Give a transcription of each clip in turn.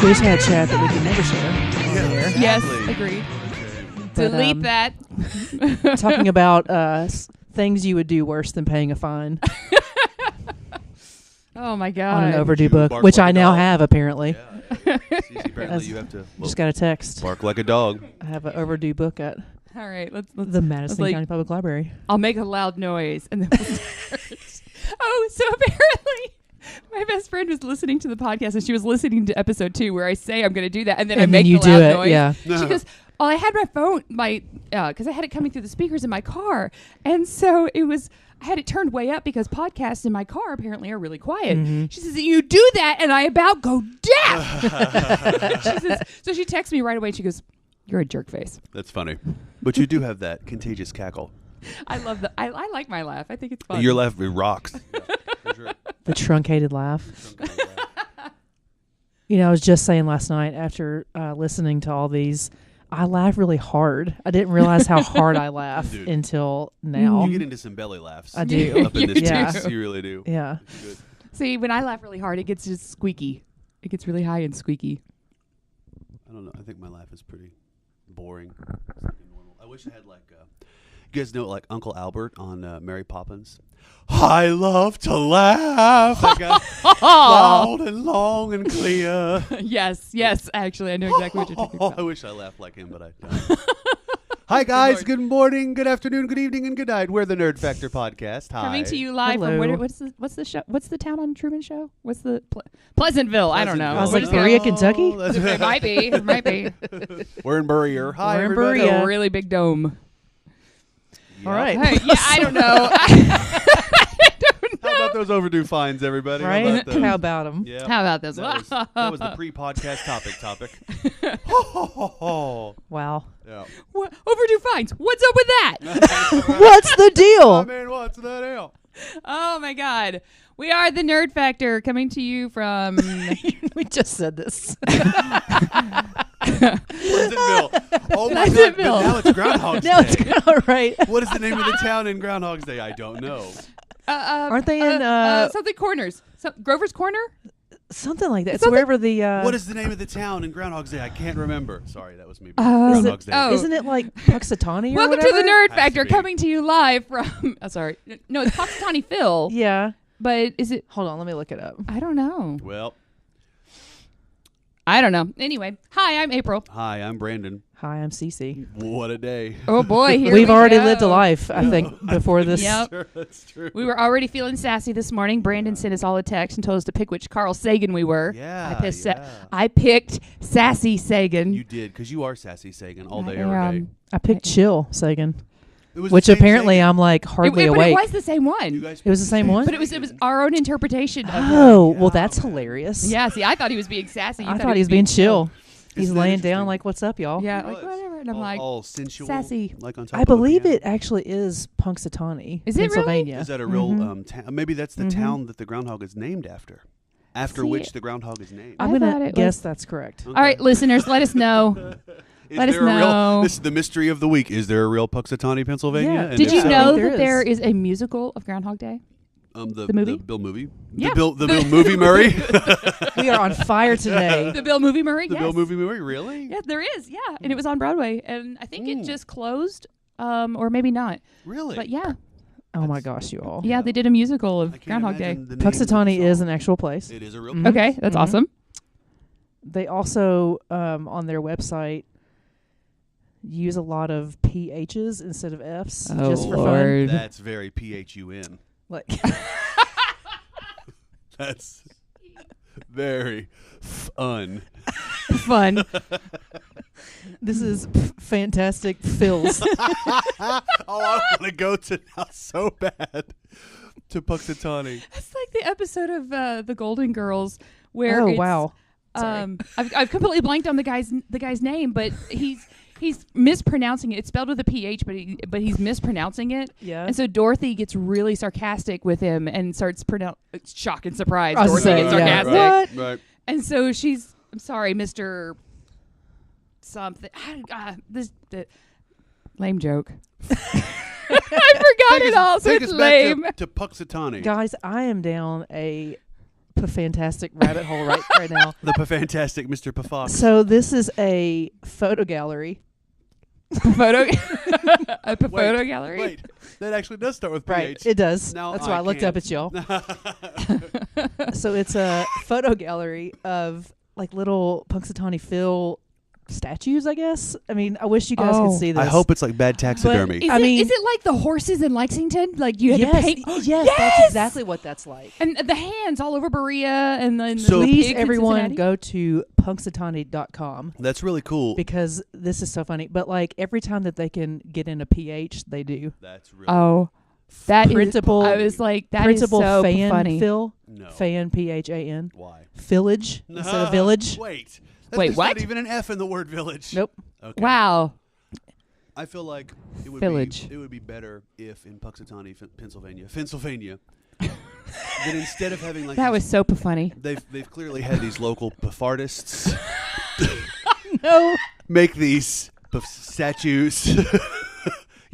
We just had a chat that we can never share on the air. Exactly. Yes, agreed. But, Delete that. Talking about things you would do worse than paying a fine Oh my on God. an overdue Would you book, bark which like I a now dog? have apparently. Yeah. Apparently, That's- you have to Just got a text. bark like a dog. I have an overdue book at All right, let's the Madison like- County Public Library. I'll make a loud noise and then we'll start. Oh, so apparently my best friend was listening to the podcast and she was listening to episode 2 where I say I'm going to do that and then I And make then you the do loud it, noise. yeah. She goes, "Oh, I had my phone, because I had it coming through the speakers in my car, and so I had it turned way up because podcasts in my car apparently are really quiet." Mm-hmm. She says, "You do that, and I about go deaf." She says, so she texts me right away. And she goes, "You're a jerk face." That's funny. But you do have that contagious cackle. I love that. I like my laugh. I think it's fun. Your laugh rocks. For sure. The truncated laugh. You know, I was just saying last night after listening to all these, I laugh really hard. I didn't realize how hard I laugh Dude. until now. You get into some belly laughs. I do. Up in this Yeah. piece. You really do. Yeah. It's good. See, when I laugh really hard, it gets just squeaky. It gets really high and squeaky. I don't know. I think my laugh is pretty boring. It's like normal. I wish I had like, you guys know like Uncle Albert on Mary Poppins. I love to laugh. That guy, loud and long and clear. Yes, actually, I know exactly what you're talking I about. wish I laughed like him, but I don't. Hi guys, good morning, good afternoon, good evening, and good night. We're the Nerd Factor Podcast. Hi. Coming to you live from Hello. what's the show? What's the town on Truman show? What's the Pleasantville? I don't know. I was What like, is Berea, that? Kentucky? Oh, that's It might be. It might be. We're in Berea. Hi, We're in everybody. Berea. A really big dome. Yep. All right. Hey, yeah, I don't know. How about those overdue fines, everybody? Right? How about those? How about them? Yeah. How about this? That was the pre-podcast topic. Ho, ho, ho, ho. Wow. Yeah. What? Overdue fines. What's up with that? What's the I deal? mean, what's that hell? Oh my God. We are the Nerd Factor coming to you from We just said this. Pleasantville. Oh my God! Pleasantville. But now it's Groundhog's Now Day. it's all right. What is the name of the town in Groundhog's Day? I don't know. Aren't they in something corners? Grover's Corner? something like that? It's Something- wherever the What is the name of the town in Groundhog's Day? I can't remember. Sorry, that was me. Is it- Groundhog's Day. oh. Isn't it like Punxsutawney or Welcome whatever? to the Nerd Has to Factor, be. coming to you live from. Oh, sorry. No, it's Punxsutawney Phil. Yeah. But is it? Hold on, let me look it up. I don't know. Well, I don't know. Anyway, hi, I'm April. hi, I'm Brandon. Hi, I'm Cece. What a day. Oh boy, here We've we already go. lived a life, I think, before this. Yep. Sure, that's true. We were already feeling sassy this morning. Brandon sent us all a text and told us to pick which Carl Sagan we were. Yeah, I I picked Sassy Sagan. You did, because you are Sassy Sagan all day, I every day. am. I picked Chill Sagan, It was which the same apparently Sagan. I'm like hardly But awake. it was the same You one. guys It was the same one? But it was our own interpretation of him. Oh, Yeah, well, that's man. hilarious. Yeah, see, I thought he was being sassy. You I thought he was being chill. He's Isn't that laying interesting? down like, what's up, y'all? Yeah, He like was. whatever. And I'm like, all sensual, sassy. like on top I of a believe piano. it actually is Punxsutawney, Is it really? Pennsylvania. Is that a real Mhm. maybe that's the Mhm. town that the groundhog is named after. After See, which the groundhog is named. I'm I going thought to it guess was- that's correct. Okay. all right, listeners, let us know. Is let us there a real- know. This is the mystery of the week. Is there a real Punxsutawney, Pennsylvania? Yeah. And Did if you so, know There that is. there is a musical of Groundhog Day? the movie? The Bill movie? Yeah. The Bill movie Murray? We are on fire today. The Bill Movie Murray? The Yes. Bill movie Murray? Really? Yeah, there is. Yeah, and it was on Broadway, and I think it Mm. just closed, or maybe not. Really? But yeah, Oh, my gosh, you all. yeah, they did a musical I of can't Groundhog Day. imagine the name of the Punxsutawney is song. an actual place. It is a real Mhm. Okay, that's Mhm. awesome. They also, on their website, use a lot of PHs instead of Fs Oh, just for fun. Lord. That's very PHUN. Like, That's very fun. Fun. this is fantastic fills. Oh, I want to go to now so bad to Punxsutawney. That's like the episode of The Golden Girls where Oh, it's, wow. Sorry. I've completely blanked on the guy's name, but he's mispronouncing it. It's spelled with a PH, but he's mispronouncing it. Yeah. And so Dorothy gets really sarcastic with him and starts shock and surprise. I was Dorothy saying, gets yeah. sarcastic. Right. And so I'm sorry, Mr. Something. The lame joke. I forgot it all, so Take it's us lame. back to Punxsutawney. Guys, I am down a fantastic rabbit hole right now. The fantastic Mr. Pfox. So this is a photo gallery. Photo gallery. Wait, that actually does start with PH. Right, it does. Now That's why I looked can't. up at y'all. So it's a photo gallery of like little Punxsutawney Phil statues, I guess. I mean, I wish you guys could see this. I hope it's like bad taxidermy. Is it like the horses in Lexington? Like you had to paint? Yes, that's exactly what that's like. And the hands all over Berea and then So- the Please, pigs in everyone, Cincinnati? go to punxsutawney.com That's really cool. because this is so funny. But like every time that they can get in a PH, they do. That's really Oh, that is. Printable- I was like, that is Printable so fan funny. Phil. No. Fan, PHAN. Why? Village instead of village. Wait. Wait, There's what? not even an F in the word village. Nope. Okay. Wow. I feel like it would Village. be it would be better if in Punxsutawney, Pennsylvania, that instead of having like That these- was so funny. they've clearly had these local artists No. make these statues,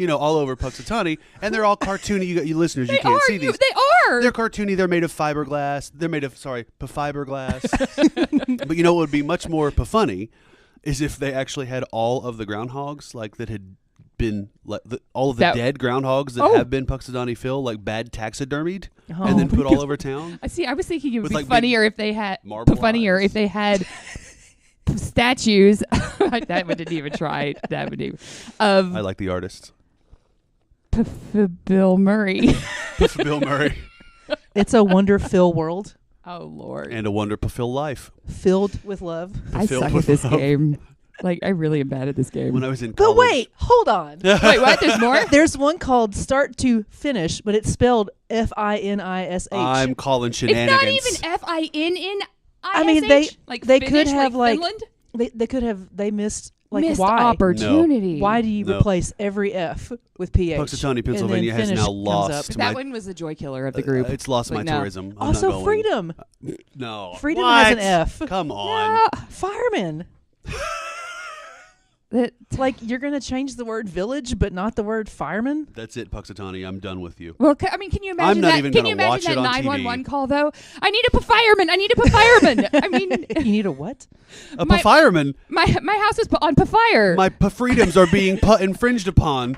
all over Punxsutawney, and they're all cartoony. You listeners, you can't see these. They are. They're cartoony. They're made of fiberglass. They're made of fiberglass. But you know what would be much more funny is if they actually had all of the groundhogs like that had been all of the dead groundhogs that have been Punxsutawney Phil like bad taxidermied and then put all over town. I see. I was thinking it would With, be like, funnier if they had marble funnier eyes. if they had statues. That one didn't even try. That would even of I like the artists. Bill Murray. Bill Murray It's a wonder Phil world Oh Lord. and a wonder Phil life. filled with love. I Phil suck at with this love. game. Like I really am bad at this game. When I was in But college. wait, hold on. Wait, what? There's more? There's one called Start to Finish, but it's spelled Finish. I'm calling It's shenanigans. not even Finnish. I mean, they Finnish, could have like Finland? they could have missed like missed why opportunity. why do you No. replace every F with PH? Punxsutawney, And then Pennsylvania has Finish now comes lost up. That my- one was the joy killer of the group. It's lost Like, my no. tourism. I'm not Also, going. freedom. No. Freedom What? has an F. Come on. Yeah. Fireman. That- It's like you're going to change the word village, but not the word fireman. That's it, Punxsutawney. I'm done with you. Well, can you imagine I'm not that? even Can gonna you imagine watch it that on 911 TV. call though? I need a fireman. I need a fireman. I mean, You need a what? A fireman. my house is on fire. My freedoms are being infringed upon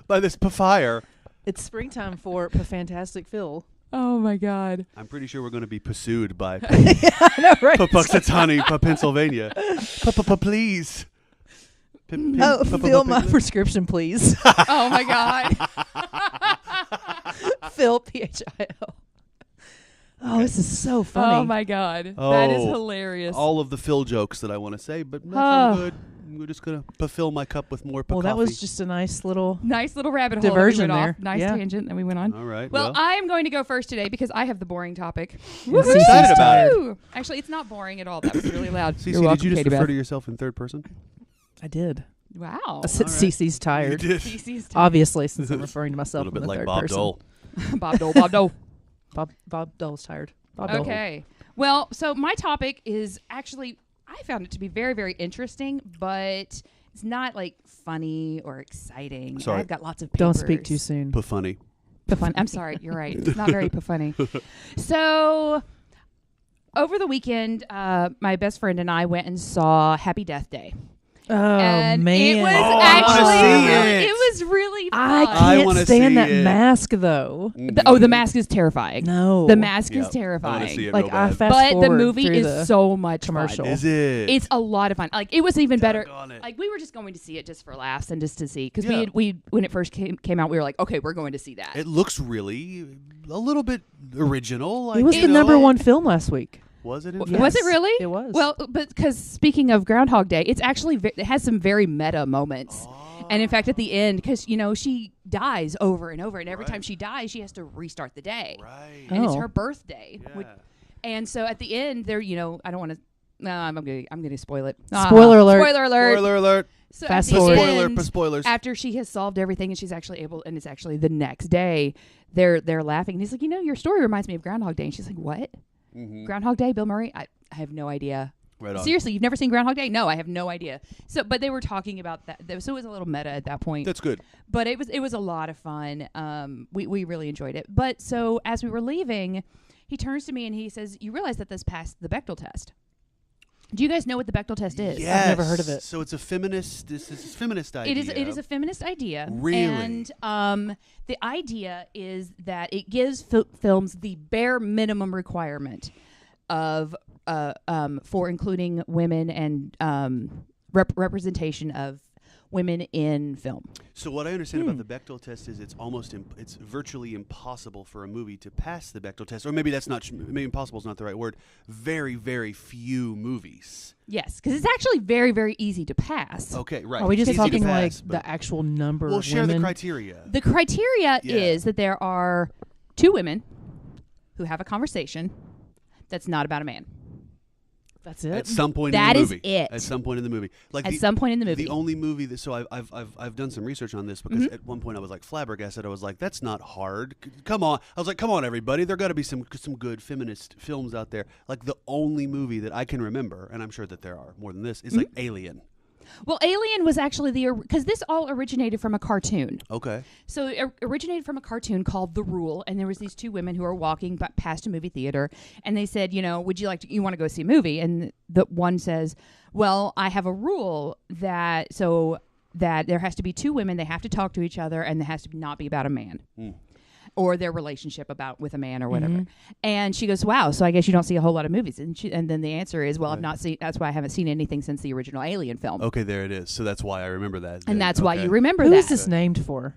by this fire. It's springtime for Fantastic Phil. Oh my God. I'm pretty sure we're going to be pursued by I know, right? Punxsutawney, Pennsylvania. Please. Oh, fill my prescription, please. Oh my God. Phil, PHIL. Oh, this is so funny. Oh my God. That is Oh, hilarious. All of the Phil jokes that I want to say, but Oh. nothing good. We're just going to fill my cup with more Well, coffee. that was just a nice little. Nice little rabbit hole. Diversion that we went there. Off. Nice Yeah. tangent that we went on. All right. Well, I'm going to go first today because I have the boring topic. I'm Woohoo! excited about it. Actually, it's not boring at all. That was really loud. Cece, You're welcome, did you just Katie refer Beth. to yourself in third person? I did. Wow. I said All right. Cece's tired. You did. CC's time. Obviously, since I'm referring to A myself little in bit the like third Bob person. Dole. Bob Dole. Bob Dole. Bob Dole's tired. Bob Dole. Okay. Well, so my topic is actually, I found it to be very, very interesting, but it's not like funny or exciting. Sorry. I've got lots of papers. Don't speak too soon. Funny. Funny. I'm sorry. You're right. It's not very funny. So over the weekend, my best friend and I went and saw Happy Death Day. Oh, And man. it was Oh, I wanna actually see really, it. it was really fun. I I can't wanna stand see that it. mask, though. The mask is terrifying. No. The mask Yep. is I want to see terrifying. it Like, real I bad. fast But the forward movie through is the so much commercial. fun. Is it? It's a lot of fun. Like it was even better. Doggone it. Like we were just going to see it just for laughs and just to see because Yeah. we when it first came out we were like, okay, we're going to see that. It looks really a little bit original. Like, It was you the know. number one film last week. Was it? In Was fact? it really? It was. Well, but because speaking of Groundhog Day, it's actually it has some very meta moments. And in fact, at the end, because she dies over and over, and every Right. time she dies, she has to restart the day, Right. and it's Oh. her birthday. Yeah. And so at the end, there, I don't want to. No, I'm gonna spoil it. Spoiler alert. Spoiler alert. Spoiler alert. So Fast at the forward. Spoiler end, for spoilers. after she has solved everything and she's actually able, and it's actually the next day, they're laughing, and he's like, your story reminds me of Groundhog Day, and she's like, what? Mhm. Groundhog Day, Bill Murray? I have no idea. Right on. Seriously, you've never seen Groundhog Day? No, I have no idea. So, but they were talking about that. So it was a little meta at that point. That's good. But it was a lot of fun. We really enjoyed it. But so as we were leaving, he turns to me and he says, "You realize that this passed the Bechdel test." Do you guys know what the Bechdel test is? Yes. I've never heard of it. So it's a feminist. This is a feminist idea. It is a feminist idea. Really? And the idea is that it gives films the bare minimum requirement of for including women and representation of women in film. So what I understand about the Bechdel test is it's virtually impossible for a movie to pass the Bechdel test, or maybe that's not maybe impossible is not the right word. Very, very few movies. Yes, because it's actually very, very easy to pass. Okay, right. Are we just It's easy to talking pass, like the actual number We'll of share women? the criteria. The criteria Yeah. is that there are two women who have a conversation that's not about a man. That's it. At some point That in is the movie. it. At some point in the movie. Like At some point in the movie. The only movie that I've done some research on this because at one point I was like flabbergasted. I was like, that's not hard. Come on. I was like, come on everybody. There got to be some good feminist films out there. Like the only movie that I can remember, and I'm sure that there are more than this, is like Alien. Well, Alien was actually because this all originated from a cartoon. Okay. So it originated from a cartoon called The Rule, and there was these two women who were walking past a movie theater, and they said, would you you want to go see a movie? And the one says, well, I have a rule that there has to be two women, they have to talk to each other, and it has to not be about a man. Or their relationship with a man or whatever. And she goes, wow, so I guess you don't see a whole lot of movies. And then the answer is, well, I've not seen, that's why I haven't seen anything since the original Alien film. Okay, there it is. So that's why I remember that. And that's why you remember Who that. is this named for?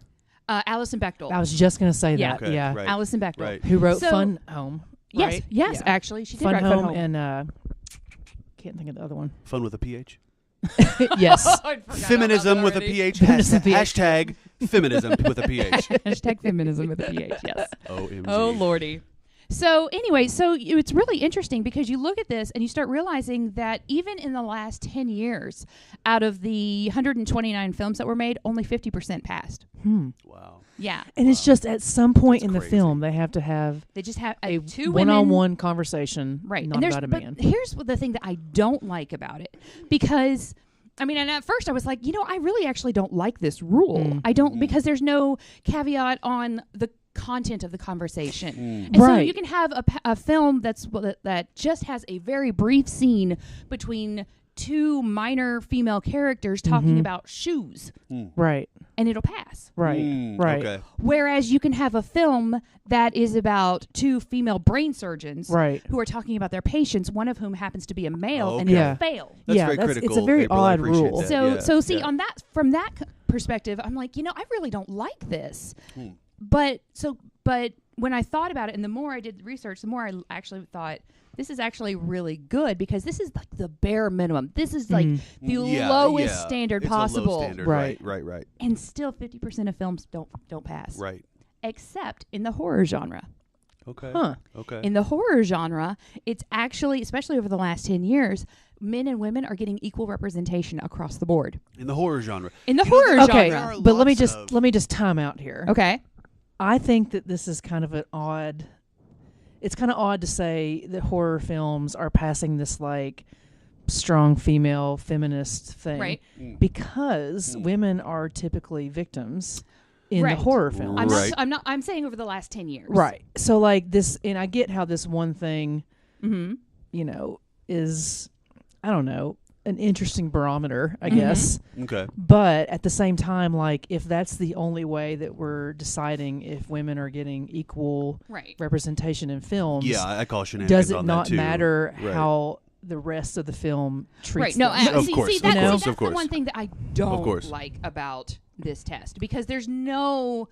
Alison Bechdel. I was just going to say Yeah. that. Okay, Yeah. right. Alison Bechdel. Right. Who wrote So- Fun Home? Yes, right? yes, Yeah. actually. She did Fun write Home Fun Home. and can't think of the other one. Fun with a PH. Yes. Feminism with a PH. Feminism PH. Hashtag feminism with a PH. Hashtag feminism with a PH, yes. OMG. Oh, Lordy. So anyway, it's really interesting because you look at this and you start realizing that even in the last 10 years, out of the 129 films that were made, only 50% passed. Wow. Yeah. And it's just at some point That's in the crazy. film, they have to have They just have a two women. one-on-one conversation, Right. not And about a man. But here's the thing that I don't like about it. Because, and at first I was like, I really actually don't like this rule. I don't, because there's no caveat on the content of the conversation. And so Right. you can have a film that just has a very brief scene between two minor female characters talking about shoes, Right. and it'll pass. Right. Right. Okay. Whereas you can have a film that is about two female brain surgeons Right. who are talking about their patients, one of whom happens to be a male, Oh, and okay. it'll Yeah. fail. That's Yeah, very that's- critical. it's a very April, I odd appreciate rule. that. So see Yeah. on that from that perspective, I'm like, I really don't like this. But when I thought about it, and the more I did the research, the more I actually thought this is actually really good because this is like the bare minimum. This is like the lowest standard It's possible, a low standard. Right. Right. and still 50% of films don't pass. Right. Except in the horror genre. Okay. Huh. Okay. In the horror genre, it's actually, especially over the last 10 years, men and women are getting equal representation across the board. In the horror genre. In the You know, horror Okay, There genre. are but let me lots of- just time out here. Okay. I think that this is kind of an odd. It's kind of odd to say that horror films are passing this like strong female feminist thing, Right. because women are typically victims in Right. the horror film. Right. I'm saying over the last 10 years. Right. So like this, and I get how this one thing, Mm-hmm. is, I don't know, an interesting barometer, I guess. Okay. But at the same time, like if that's the only way that we're deciding if women are getting equal Right. representation in films, Yeah, I call shenanigans does it on not that too. matter Right. how the rest of the film treats Right. No, them? Of see, course, see, of that, course, see, of that's the course. one thing that I Of don't course. like about this test, because there's no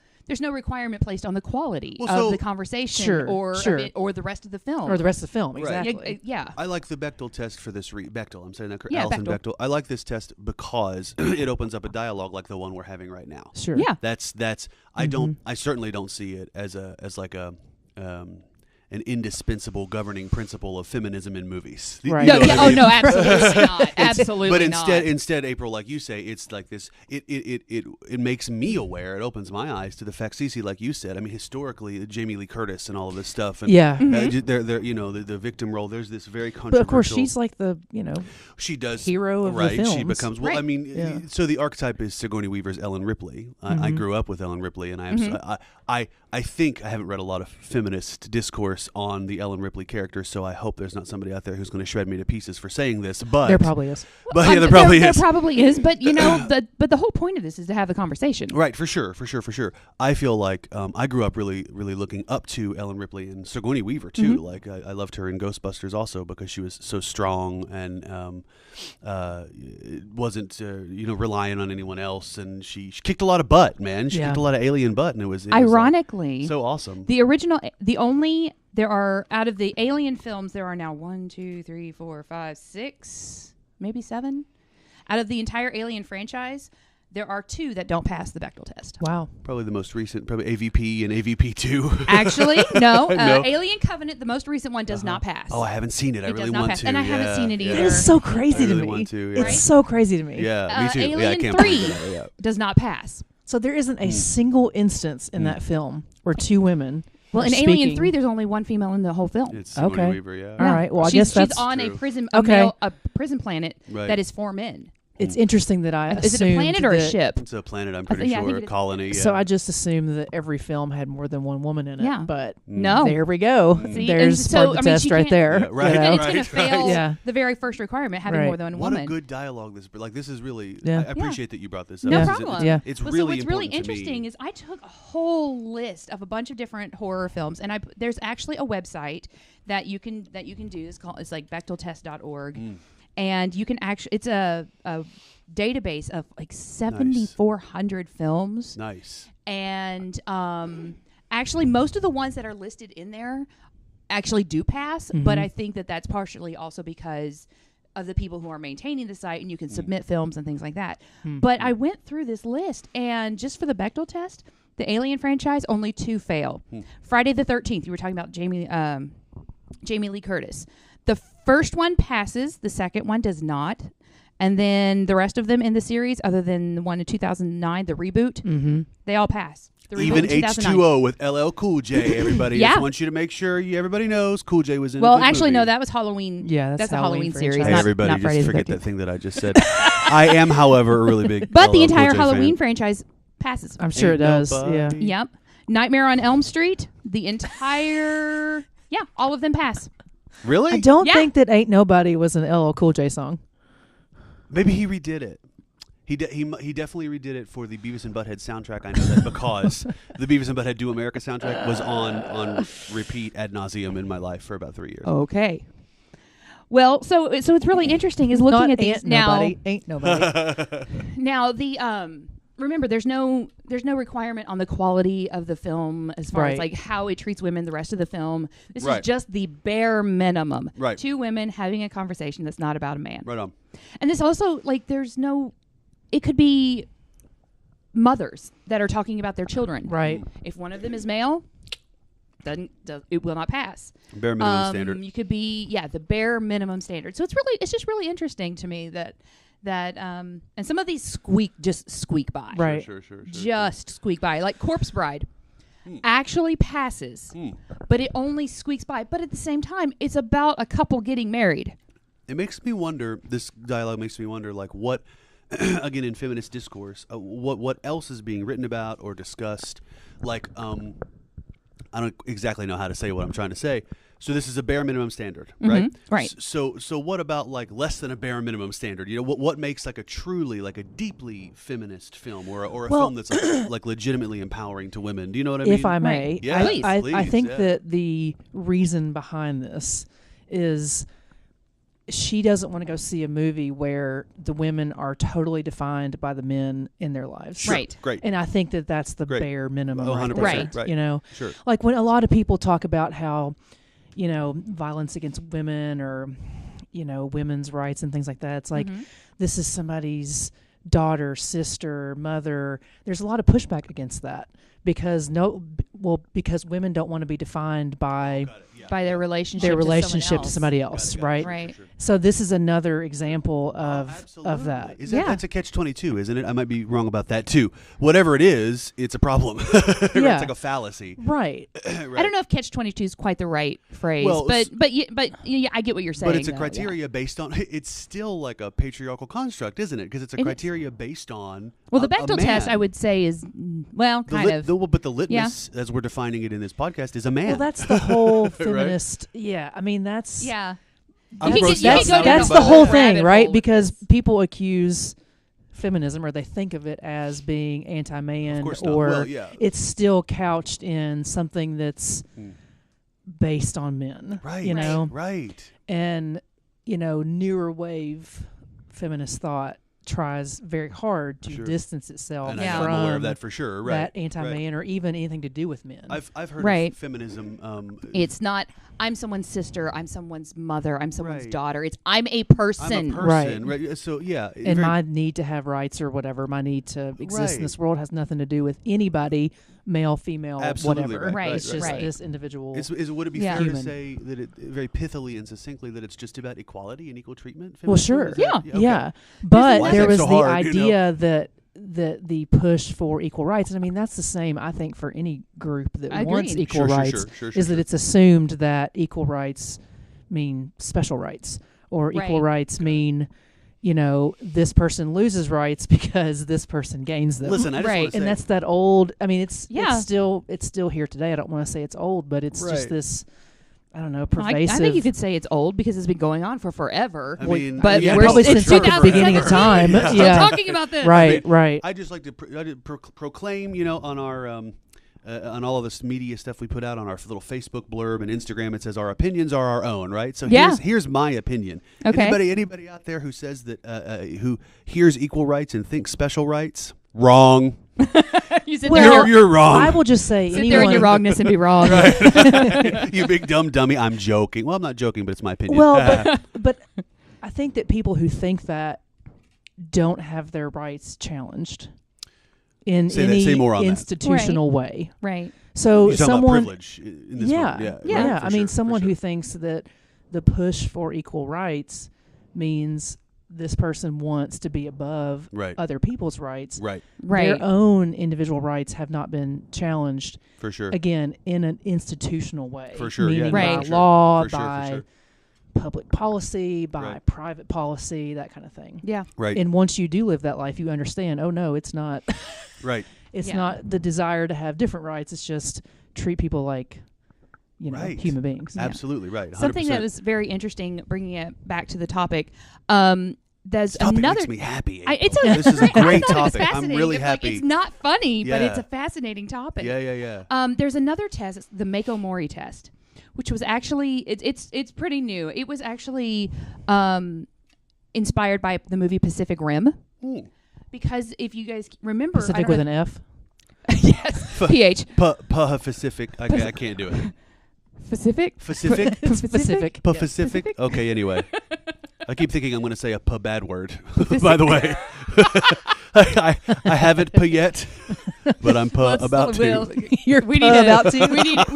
requirement placed on the quality Well, of so- the conversation Sure, or sure. of it, or the rest of the film. or the rest of the film, Right. exactly. Yeah. I like the Bechdel test for this. Bechdel, I'm saying that correct. Yeah, Alison Bechdel. Bechdel. I like this test because it opens up a dialogue like the one we're having right now. Sure. Yeah. That's. I don't. I certainly don't see it as like a an indispensable governing principle of feminism in movies. Right. No, You know what I mean? no, absolutely not. Absolutely But not. instead, April, like you say, it's like this. It makes me aware. It opens my eyes to the fact, Cece, like you said. I mean, historically, Jamie Lee Curtis and all of this stuff. And, Yeah. they're the victim role. There's this very controversial. But of course, she's like the she does hero of the right. She films. becomes well. Right. I mean, Yeah. so the archetype is Sigourney Weaver's Ellen Ripley. I grew up with Ellen Ripley, and I think I haven't read a lot of feminist discourse on the Ellen Ripley character, so I hope there's not somebody out there who's going to shred me to pieces for saying this. But there probably is. But yeah, there probably is. There probably is, but the whole point of this is to have a conversation. Right, for sure. I feel like I grew up really looking up to Ellen Ripley and Sigourney Weaver too. Like I loved her in Ghostbusters also because she was so strong and wasn't relying on anyone else, and she kicked a lot of butt, man. She kicked a lot of alien butt, and it was Ironically, so awesome. There are, out of the Alien films, there are now 1, 2, 3, 4, 5, 6, maybe 7. Out of the entire Alien franchise, there are 2 that don't pass the Bechdel test. Wow. Probably the most recent, probably AVP and AVP2. Actually, no. No. Alien Covenant, the most recent one, does not pass. Oh, I haven't seen it. I really does not want pass. to. And I haven't seen it yeah. either. It is so crazy I really to me. want to, It's Right? so crazy to me. Yeah, me too. Alien I can't 3 believe that. Yeah. does not pass. So there isn't a single instance in that film where 2 women. Well, are in speaking. Alien 3, there's only 1 female in the whole film. It's Sigourney Okay. Weaver, yeah. All right. Well, I she's, guess that's she's on true. a prison, Okay. a prison planet Right. that is 4 men. It's interesting that I Is it a assumed planet or a that- ship? It's a planet, I'm pretty I think sure, it a is. colony. Yeah. So I just assumed that every film had more than one woman in it. Yeah. But No. there we go. See, There's and so, part of the I mean, test she right can't- there. Yeah, right. you know? It's going to fail Yeah. the very first requirement, having Right. more than one What woman. a good dialogue this is really. Yeah. I appreciate that you brought this up. No This is- problem. Yeah. It's Well, really so what's really important to me. interesting is I took a whole list of a bunch of different horror films, and there's actually a website that you can do. It's like Bechdeltest.org, and you can actually it's a database of like 7,400 films. Nice. And actually, most of the ones that are listed in there actually do pass, but I think that that's partially also because of the people who are maintaining the site, and you can submit films and things like that. But I went through this list, and just for the Bechdel test, the Alien franchise, only 2 fail. Friday the 13th, you were talking about Jamie Lee Curtis. The first one passes, the second one does not. And then the rest of them in the series, other than the one in 2009, the reboot, they all pass. The reboot Even in 2009. H2O with LL Cool J, everybody. Yeah. Just want you to make sure everybody knows Cool J was in Well, a good actually, movie. no, that was Halloween. Yeah, that's a Halloween Halloween series, franchise. Hey, not, everybody, not Friday just the forget 13th. that thing that I just said. I am, however, a really big But the LL entire Cool J Halloween fan. franchise passes. I'm sure it Ain't does. nobody- Yeah. Yep. Nightmare on Elm Street, the entire, all of them pass. Really? I don't Yeah. think that Ain't Nobody was an LL Cool J song. Maybe he redid it. He definitely redid it for the Beavis and Butthead soundtrack. I know that because the Beavis and Butthead Do America soundtrack was on repeat ad nauseum in my life for about 3 years. Okay. Well, so it's really interesting is looking Not at these Ain't now. Nobody. Ain't Nobody. Now the remember there's no requirement on the quality of the film as far as Right. like how it treats women the rest of the film. This Right. is just the bare minimum. Right. 2 women having a conversation that's not about a man. Right on. And this also it could be mothers that are talking about their children. Right. If one of them is male, it will not pass. Bare minimum standard. You could be the bare minimum standard. So it's just really interesting to me that and some of these just squeak by. Right. Sure. Just squeak by. Like Corpse Bride actually passes, but it only squeaks by. But at the same time, it's about a couple getting married. It makes me wonder, this dialogue makes me wonder, like, what, again, in feminist discourse, what else is being written about or discussed? Like, I don't exactly know how to say what I'm trying to say. So this is a bare minimum standard, right? Right. So what about, like, less than a bare minimum standard? You know, what makes, like, a truly, like, a deeply feminist film or a film that's, like, legitimately empowering to women? Do you know what I mean? If I may, Right. Yeah, Please. I think yeah. that the reason behind this is she doesn't want to go see a movie where the women are totally defined by the men in their lives. Sure. Right. Great. And I think that that's the Great. bare minimum. Oh, right 100%. there, Right. You know, Sure. like when a lot of people talk about how, violence against women or, women's rights and things like that. It's like, this is somebody's daughter, sister, mother. There's a lot of pushback against that because women don't want to be defined by, Yeah. by their relationship to somebody else, right? Right. Sure. So this is another example of that. That's a catch-22, isn't it? I might be wrong about that too. Whatever it is, it's a problem. It's like a fallacy. Right. I don't know if catch-22 is quite the right phrase, but yeah, I get what you're saying. But it's a criteria based on. It's still like a patriarchal construct, isn't it? Because it's a criteria based on. Well, the Bechdel test, I would say, is kind of. But the litmus, as we're defining it in this podcast, is a man. Well, that's the whole feminist. Right? Yeah, I mean that's. Yeah. That's the whole thing, right? Because people accuse feminism, or they think of it as being anti-man, or it's still couched in something that's based on men, right? You know, right? And newer wave feminist thought tries very hard to distance itself and from I'm aware of that for sure, right? That anti-man or even anything to do with men. I've heard of feminism. It's not I'm someone's sister, I'm someone's mother, I'm someone's daughter. It's I'm a person. Right. So yeah, and my need to have rights or whatever, my need to exist in this world has nothing to do with anybody, male, female, whatever. Right. It's just this individual. Would it be fair to say that it very pithily and succinctly that it's just about equality and equal treatment? Well, sure. Yeah. But there was the idea that the push for equal rights, and I mean that's the same I think for any group that wants equal rights, is that it's assumed that equal rights mean special rights, or equal rights mean this person loses rights because this person gains them. Listen, I just want to say, and that's that old. I mean, it's still here today. I don't want to say it's old, but it's just this. I don't know, pervasive. I think you could say it's old because it's been going on for forever. I mean, but we're probably since the beginning of time. We're talking about this. Right. I just like to proclaim, on our on all of this media stuff we put out on our little Facebook blurb and Instagram. It says our opinions are our own, right? So here's my opinion. Okay. Anybody out there who says that who hears equal rights and thinks special rights, wrong. You're wrong. I will just say, sit there in your wrongness and be wrong. You big dumb dummy. I'm joking. Well, I'm not joking, but it's my opinion. Well, but I think that people who think that don't have their rights challenged in any institutional way. Right. So you're talking about privilege in this moment. Yeah. I mean, someone who thinks that the push for equal rights means this person wants to be above other people's rights. Right. Their own individual rights have not been challenged. For sure. Again, in an institutional way. For sure. Meaning by law, by public policy, by private policy, that kind of thing. Yeah. Right. And once you do live that life, you understand, oh no, it's not. Right. It's not the desire to have different rights. It's just treat people like human beings. Absolutely right. 100%. Something that was very interesting, bringing it back to the topic. There's topic another. Makes me happy. This is a great topic. I'm really happy. It's not funny, but it's a fascinating topic. Yeah. There's another test, it's the Mako-Mori test, which was actually it's pretty new. It was actually inspired by the movie Pacific Rim. Because if you guys remember, Pacific with an F. Yes, PH. Pacific. I can't do it. Pacific. Pacific. Okay. Anyway, I keep thinking I'm going to say a bad word. By the way, I haven't yet, but I'm about to. We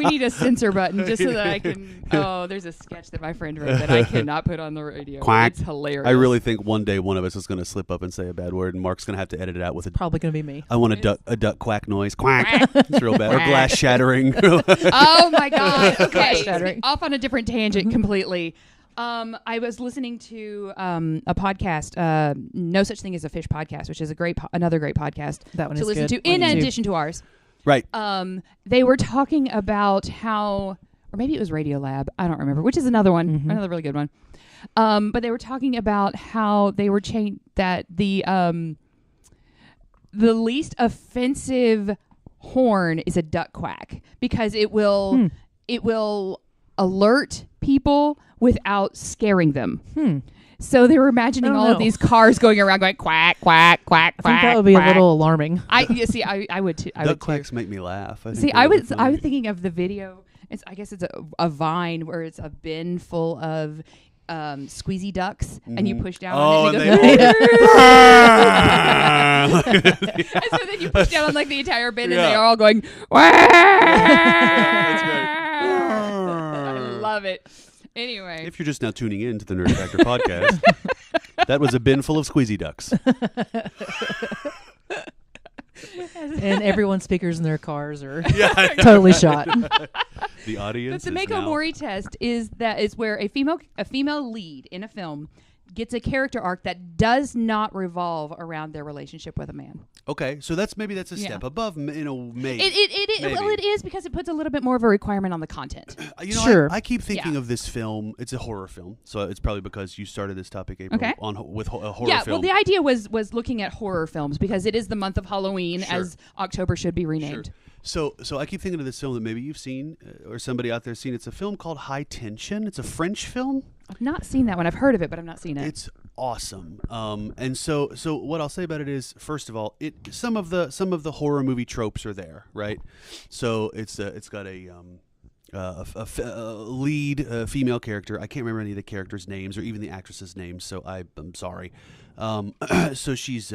need a censor button just so that I can. Oh, there's a sketch that my friend wrote that I cannot put on the radio. Quack. It's hilarious. I really think one day one of us is going to slip up and say a bad word, and Mark's going to have to edit it out with it. Probably going to be me. I want a duck quack noise. Quack. It's real bad. Or glass shattering. Oh my God. Okay. Off on a different tangent completely. I was listening to a podcast, No Such Thing as a Fish podcast, which is another great podcast that one to is listen good. to in addition to ours. Right. They were talking about how, or maybe it was Radiolab, I don't remember, which is another one, another really good one. But they were talking about how they were that the least offensive horn is a duck quack because it will alert people without scaring them. So they were imagining all of these cars going around going quack, quack, quack, quack. I think that would be quack. a little alarming. I would too. Duck quacks make me laugh. I was thinking of the video. I guess it's a vine where it's a bin full of squeezy ducks, and you push down on it and it goes, and so then you push down on like the entire bin and they are all going, wah! That's great. I love it. Anyway. If you're just now tuning in to the Nerd Factor podcast, that was a bin full of squeezy ducks. And everyone's speakers in their cars are totally shot. The audience. The Mako Mori test is where a female lead in a film gets a character arc that does not revolve around their relationship with a man. Okay, so maybe that's a step above, maybe. It is because it puts a little bit more of a requirement on the content. Sure. I keep thinking of this film. It's a horror film, so it's probably because you started this topic, April, with a horror film. Yeah, well, the idea was looking at horror films because it is the month of Halloween, as October should be renamed. Sure. So I keep thinking of this film that maybe you've seen or somebody out there seen. It's a film called High Tension. It's a French film. I've not seen that one. I've heard of it, but I've not seen it. It's awesome. And so what I'll say about it is, first of all, some of the horror movie tropes are there, right? So it's got a lead female character. I can't remember any of the characters' names or even the actresses' names, so I'm sorry. So she's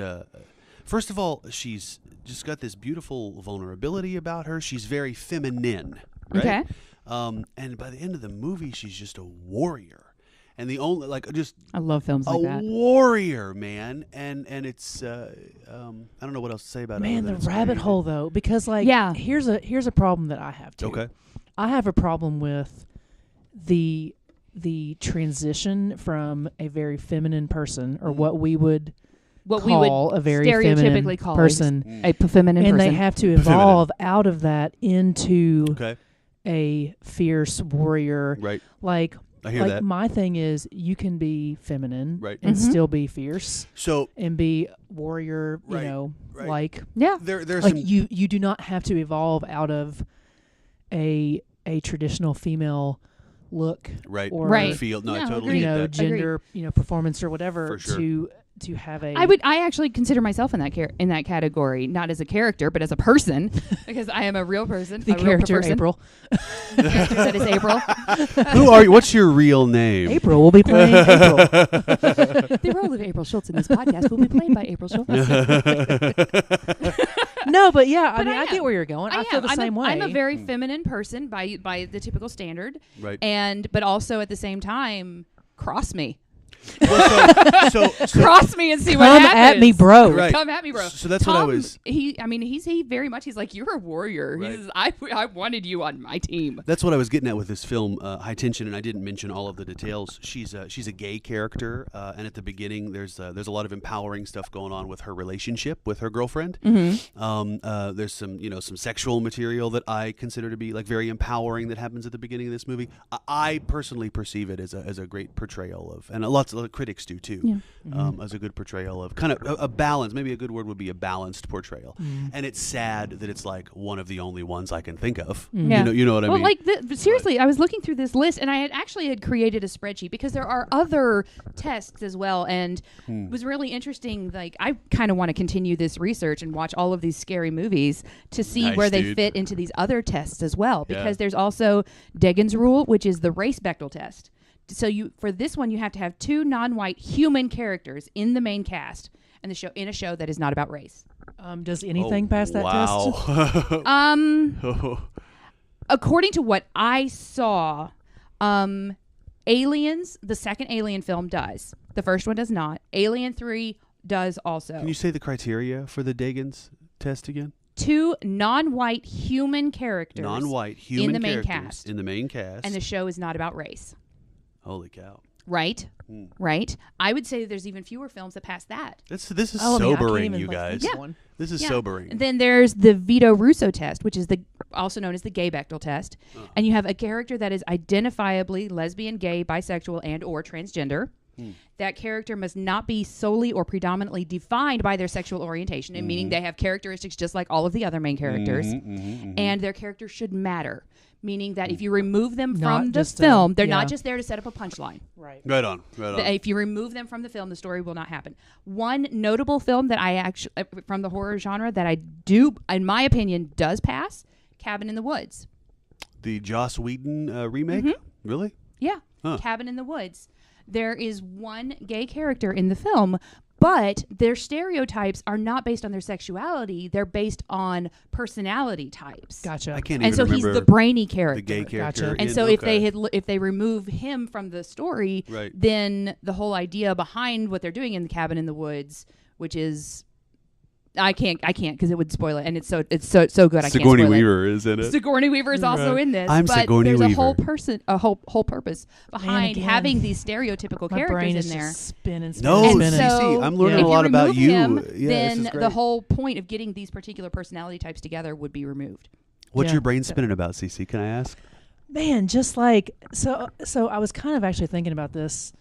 first of all, she's just got this beautiful vulnerability about her. She's very feminine, right? Okay. And by the end of the movie, she's just a warrior. And the only I love films like that. A warrior, man, and it's I don't know what else to say about it. Man, the rabbit hole though, because here's a problem that I have too. Okay. I have a problem with the transition from a very feminine person, or what we would call a very feminine person, a feminine person, and they have to evolve out of that into a fierce warrior, right? Like. I hear that. My thing is, you can be feminine and still be fierce. So and be warrior, there's you do not have to evolve out of a traditional female look, or feel. No, I totally get that. Gender, performance or whatever to have a. I actually consider myself in that category, not as a character, but as a person, because I am a real person. The character April. The character that is April. Who are you? What's your real name? April. We'll be playing April. The role of April Schultz in this podcast will be played by April Schultz. No, but I get where you're going. I feel the same way. I'm a very feminine person by the typical standard, right? But also at the same time, cross me. Well, so cross me and see what happens. Come at me, bro. Right. Come at me, bro. So that's Tom, what I was. He very much. He's like, you're a warrior. Right. He says, I wanted you on my team. That's what I was getting at with this film, High Tension, and I didn't mention all of the details. She's a gay character, and at the beginning, there's a lot of empowering stuff going on with her relationship with her girlfriend. Mm-hmm. There's some sexual material that I consider to be very empowering that happens at the beginning of this movie. I personally perceive it as a great portrayal of, and lots of critics do too. Yeah. As a good portrayal of kind of a balance. Maybe a good word would be a balanced portrayal. And it's sad that it's one of the only ones I can think of. Yeah. You know what I mean? Well, seriously, I was looking through this list, and I had created a spreadsheet because there are other tests as well, and it was really interesting. I kind of want to continue this research and watch all of these scary movies to see where they fit into these other tests as well, because there's also Degen's rule, which is the race Bechdel test. So for this one, you have to have 2 non-white human characters in the main cast, and in a show that is not about race. Does anything pass that test? According to what I saw, Aliens, the second Alien film does. The first one does not. Alien 3 does also. Can you say the criteria for the Degen's test again? 2 non-white human characters. In the main cast. And the show is not about race. Holy cow. Right? Right? I would say there's even fewer films that pass that. This is sobering, you guys. This is sobering. And then there's the Vito Russo test, which is also known as the gay Bechdel test. And you have a character that is identifiably lesbian, gay, bisexual, and or transgender. That character must not be solely or predominantly defined by their sexual orientation, and meaning they have characteristics just like all of the other main characters. And their character should matter. Meaning that if you remove them from the film, they're not just there to set up a punchline. Right. Right on. If you remove them from the film, the story will not happen. One notable film that I actually, from the horror genre, that I do, in my opinion, does pass, Cabin in the Woods. The Joss Whedon remake? Really? Yeah. Cabin in the Woods. There is one gay character in the film, But their stereotypes are not based on their sexuality. They're based on personality types. Gotcha. I can't And even so he's remember the brainy character. the gay character. Gotcha. And so if they remove him from the story, Right. then the whole idea behind what they're doing in the cabin in the woods, which is I can't because it would spoil it, and it's so good. I can't Sigourney spoil Weaver is in it. it. Sigourney Weaver is also in this. I'm but Sigourney there's Weaver. a whole purpose behind again, having these stereotypical My characters brain in is there. just spinning. No, And spinning. so Cece, I'm learning if a lot about remove you. him, Yeah, this then is great. the whole point of getting these particular personality types together would be removed. What's Yeah. your brain spinning about, Cece? Can I ask? Man, just like so I was kind of actually thinking about this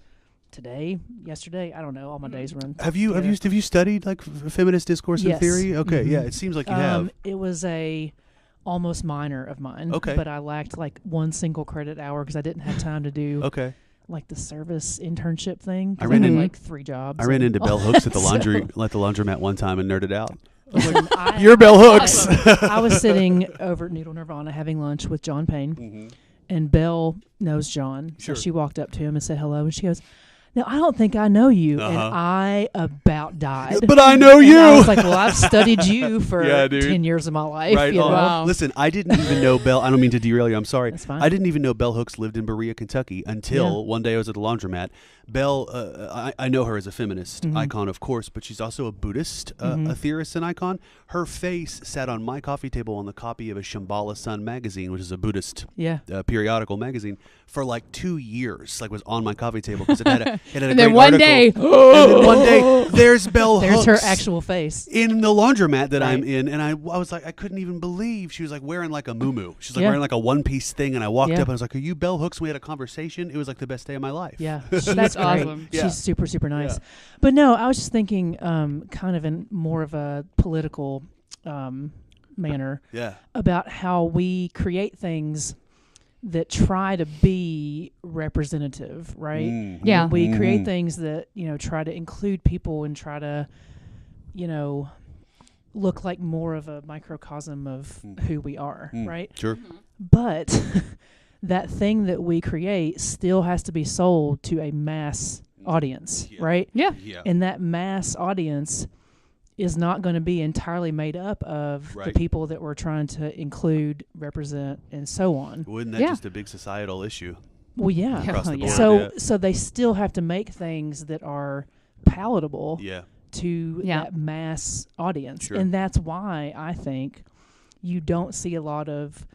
today, yesterday. I don't know. All my days run. Have you together. studied like feminist discourse and Yes. theory? Okay, Mhm. yeah, it seems like you have. It was a almost minor of mine. Okay. But I lacked like one single credit hour because I didn't have time to do Okay, like the service internship thing. 'Cause I ran had in- like 3 jobs. I ran and into all bell hooks at the that, laundry, so- at the laundromat one time and nerded out. Listen, I- You're bell hooks. I was sitting over at Noodle Nirvana having lunch with John Payne, Mhm. and Belle knows John. Sure. So she walked up to him and said hello, and she goes, "No, I don't think I know you." And Uh-huh. I about died. But I know And you. I was like, "Well, I've studied you for Yeah, dude. 10 years of my life." Right you on. know? Wow. Listen, I didn't even know Bell. I don't mean to derail you. I'm sorry. That's fine. I didn't even know Bell Hooks lived in Berea, Kentucky until one day I was at the laundromat. Bell, I know her as a feminist Mhm. icon, of course, but she's also a Buddhist, a theorist and icon. Her face sat on my coffee table on the copy of a Shambhala Sun magazine, which is a Buddhist Yeah. periodical magazine, for like 2 years. Like was on my coffee table because it had a And great then one article. day, And then one day, there's Bell There's Hooks her actual face. in the laundromat that I'm Right. in, and I was like, I couldn't even believe she was like wearing like a muumuu. She's like Yeah. wearing like a one-piece thing, and I walked Yeah. up and I was like, "Are you Bell Hooks?" And we had a conversation. It was like the best day of my life. Yeah, That's she's great. awesome. Yeah. She's super, super nice. Yeah. But no, I was just thinking, kind of in more of a political manner Yeah. about how we create things that try to be representative, right? Mm. Yeah. We create Mhm. things that try to include people and try to, look like more of a microcosm of who we are, Mm. right? Sure. But that thing that we create still has to be sold to a mass audience, Yeah. right? Yeah. Yeah. And that mass audience is not going to be entirely made up of the Right. people that we're trying to include, represent, and so on. Wouldn't that Yeah. just a big societal issue Well, yeah. across the Yeah. board? So so they still have to make things that are palatable yeah. to Yeah. that mass audience. Sure. And that's why I think you don't see a lot of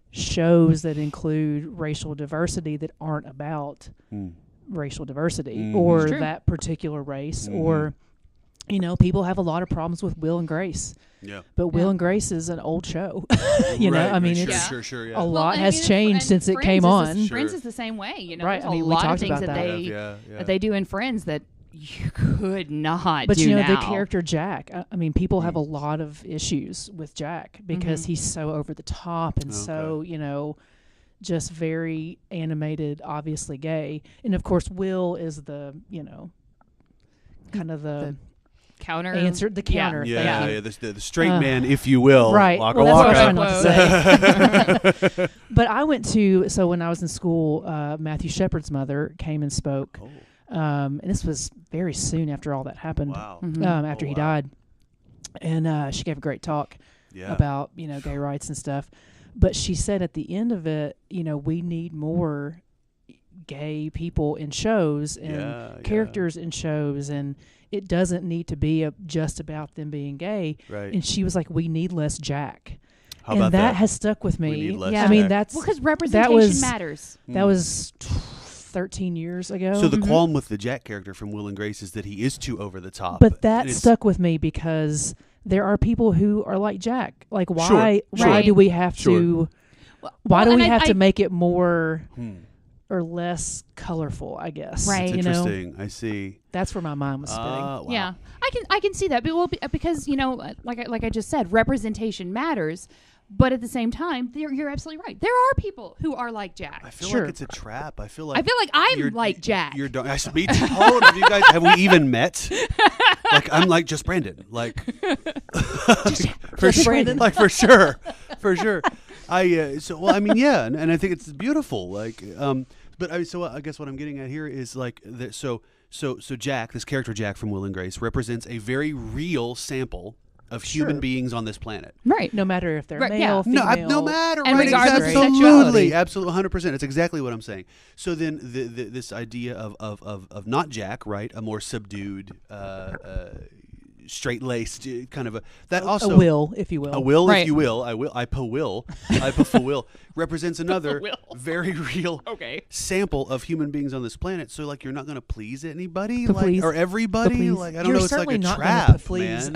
shows that include racial diversity that aren't about Mm. racial diversity Mhm. or It's true. that particular race Mhm. or people have a lot of problems with Will and Grace, Yeah. but Will Yeah. and Grace is an old show. Right, I mean, right. Sure, it's sure, sure. a Yeah. lot and has I mean, changed and since it Friends came is on. the- Sure. Friends is the same way, Right, There's I mean, a we lot of talked things about that that. Yeah. that they do in Friends that you could not But do the now. character Jack, I mean, people have a lot of issues with Jack because Mhm. he's so over the top and so, just very animated, obviously gay. And of course, Will is the, kind of the counter answer, the counter. Yeah, thank you. yeah, the straight man, if you will. Right. Waka Well, that's what I waka. was trying not to say. But I went to, so when I was in school, Matthew Shepard's mother came and spoke. Oh, And this was very soon after all that happened, wow. Mhm. after Oh, he wow. died. And she gave a great talk Yeah. about, gay rights and stuff. But she said at the end of it, we need more gay people in shows and Yeah, yeah. characters in shows, and it doesn't need to be just about them being gay. Right. And she was like, we need less Jack. How and about that that? has stuck with me. We need less Yeah. I mean, Jack. that's Well, because representation was- matters. that Mm. was 13 years ago. So the Mhm. qualm with the Jack character from Will and Grace is that he is too over the top. but that And it's- stuck with me because there are people who are like Jack. Like, why? Sure, Why sure. do we have Sure. to? Well, Why do and we I- have to I- make it more Hmm. or less colorful? I guess. Right. It's You know, interesting. I see. that's where my mind was spinning. Wow. Yeah, I can see that, but because like I just said, representation matters. But at the same time, you're absolutely right. There are people who are like Jack. I feel Sure. like it's a trap. I feel like I'm you're- like Jack. You're I should be told. Have you guys? Have we even met? Like I'm like just Brandon. Like for Just sure. Brandon. Like for sure. For sure. I mean yeah, and I think it's beautiful. Like but I guess what I'm getting at here is like so So Jack, this character Jack from Will and Grace, represents a very real sample of human beings on this planet. Right. No matter if they're Right, male, yeah. female. No matter. And right, regardless of absolutely, sexuality. absolutely, 100%. It's exactly what I'm saying. So then this idea of not Jack, right? A more subdued, straight-laced kind of a will, if you will. A will, Right. if you will. I represents another very real sample of human beings on this planet. So, like, you're not going to please anybody, or everybody. Like, I don't know. It's like a trap, man.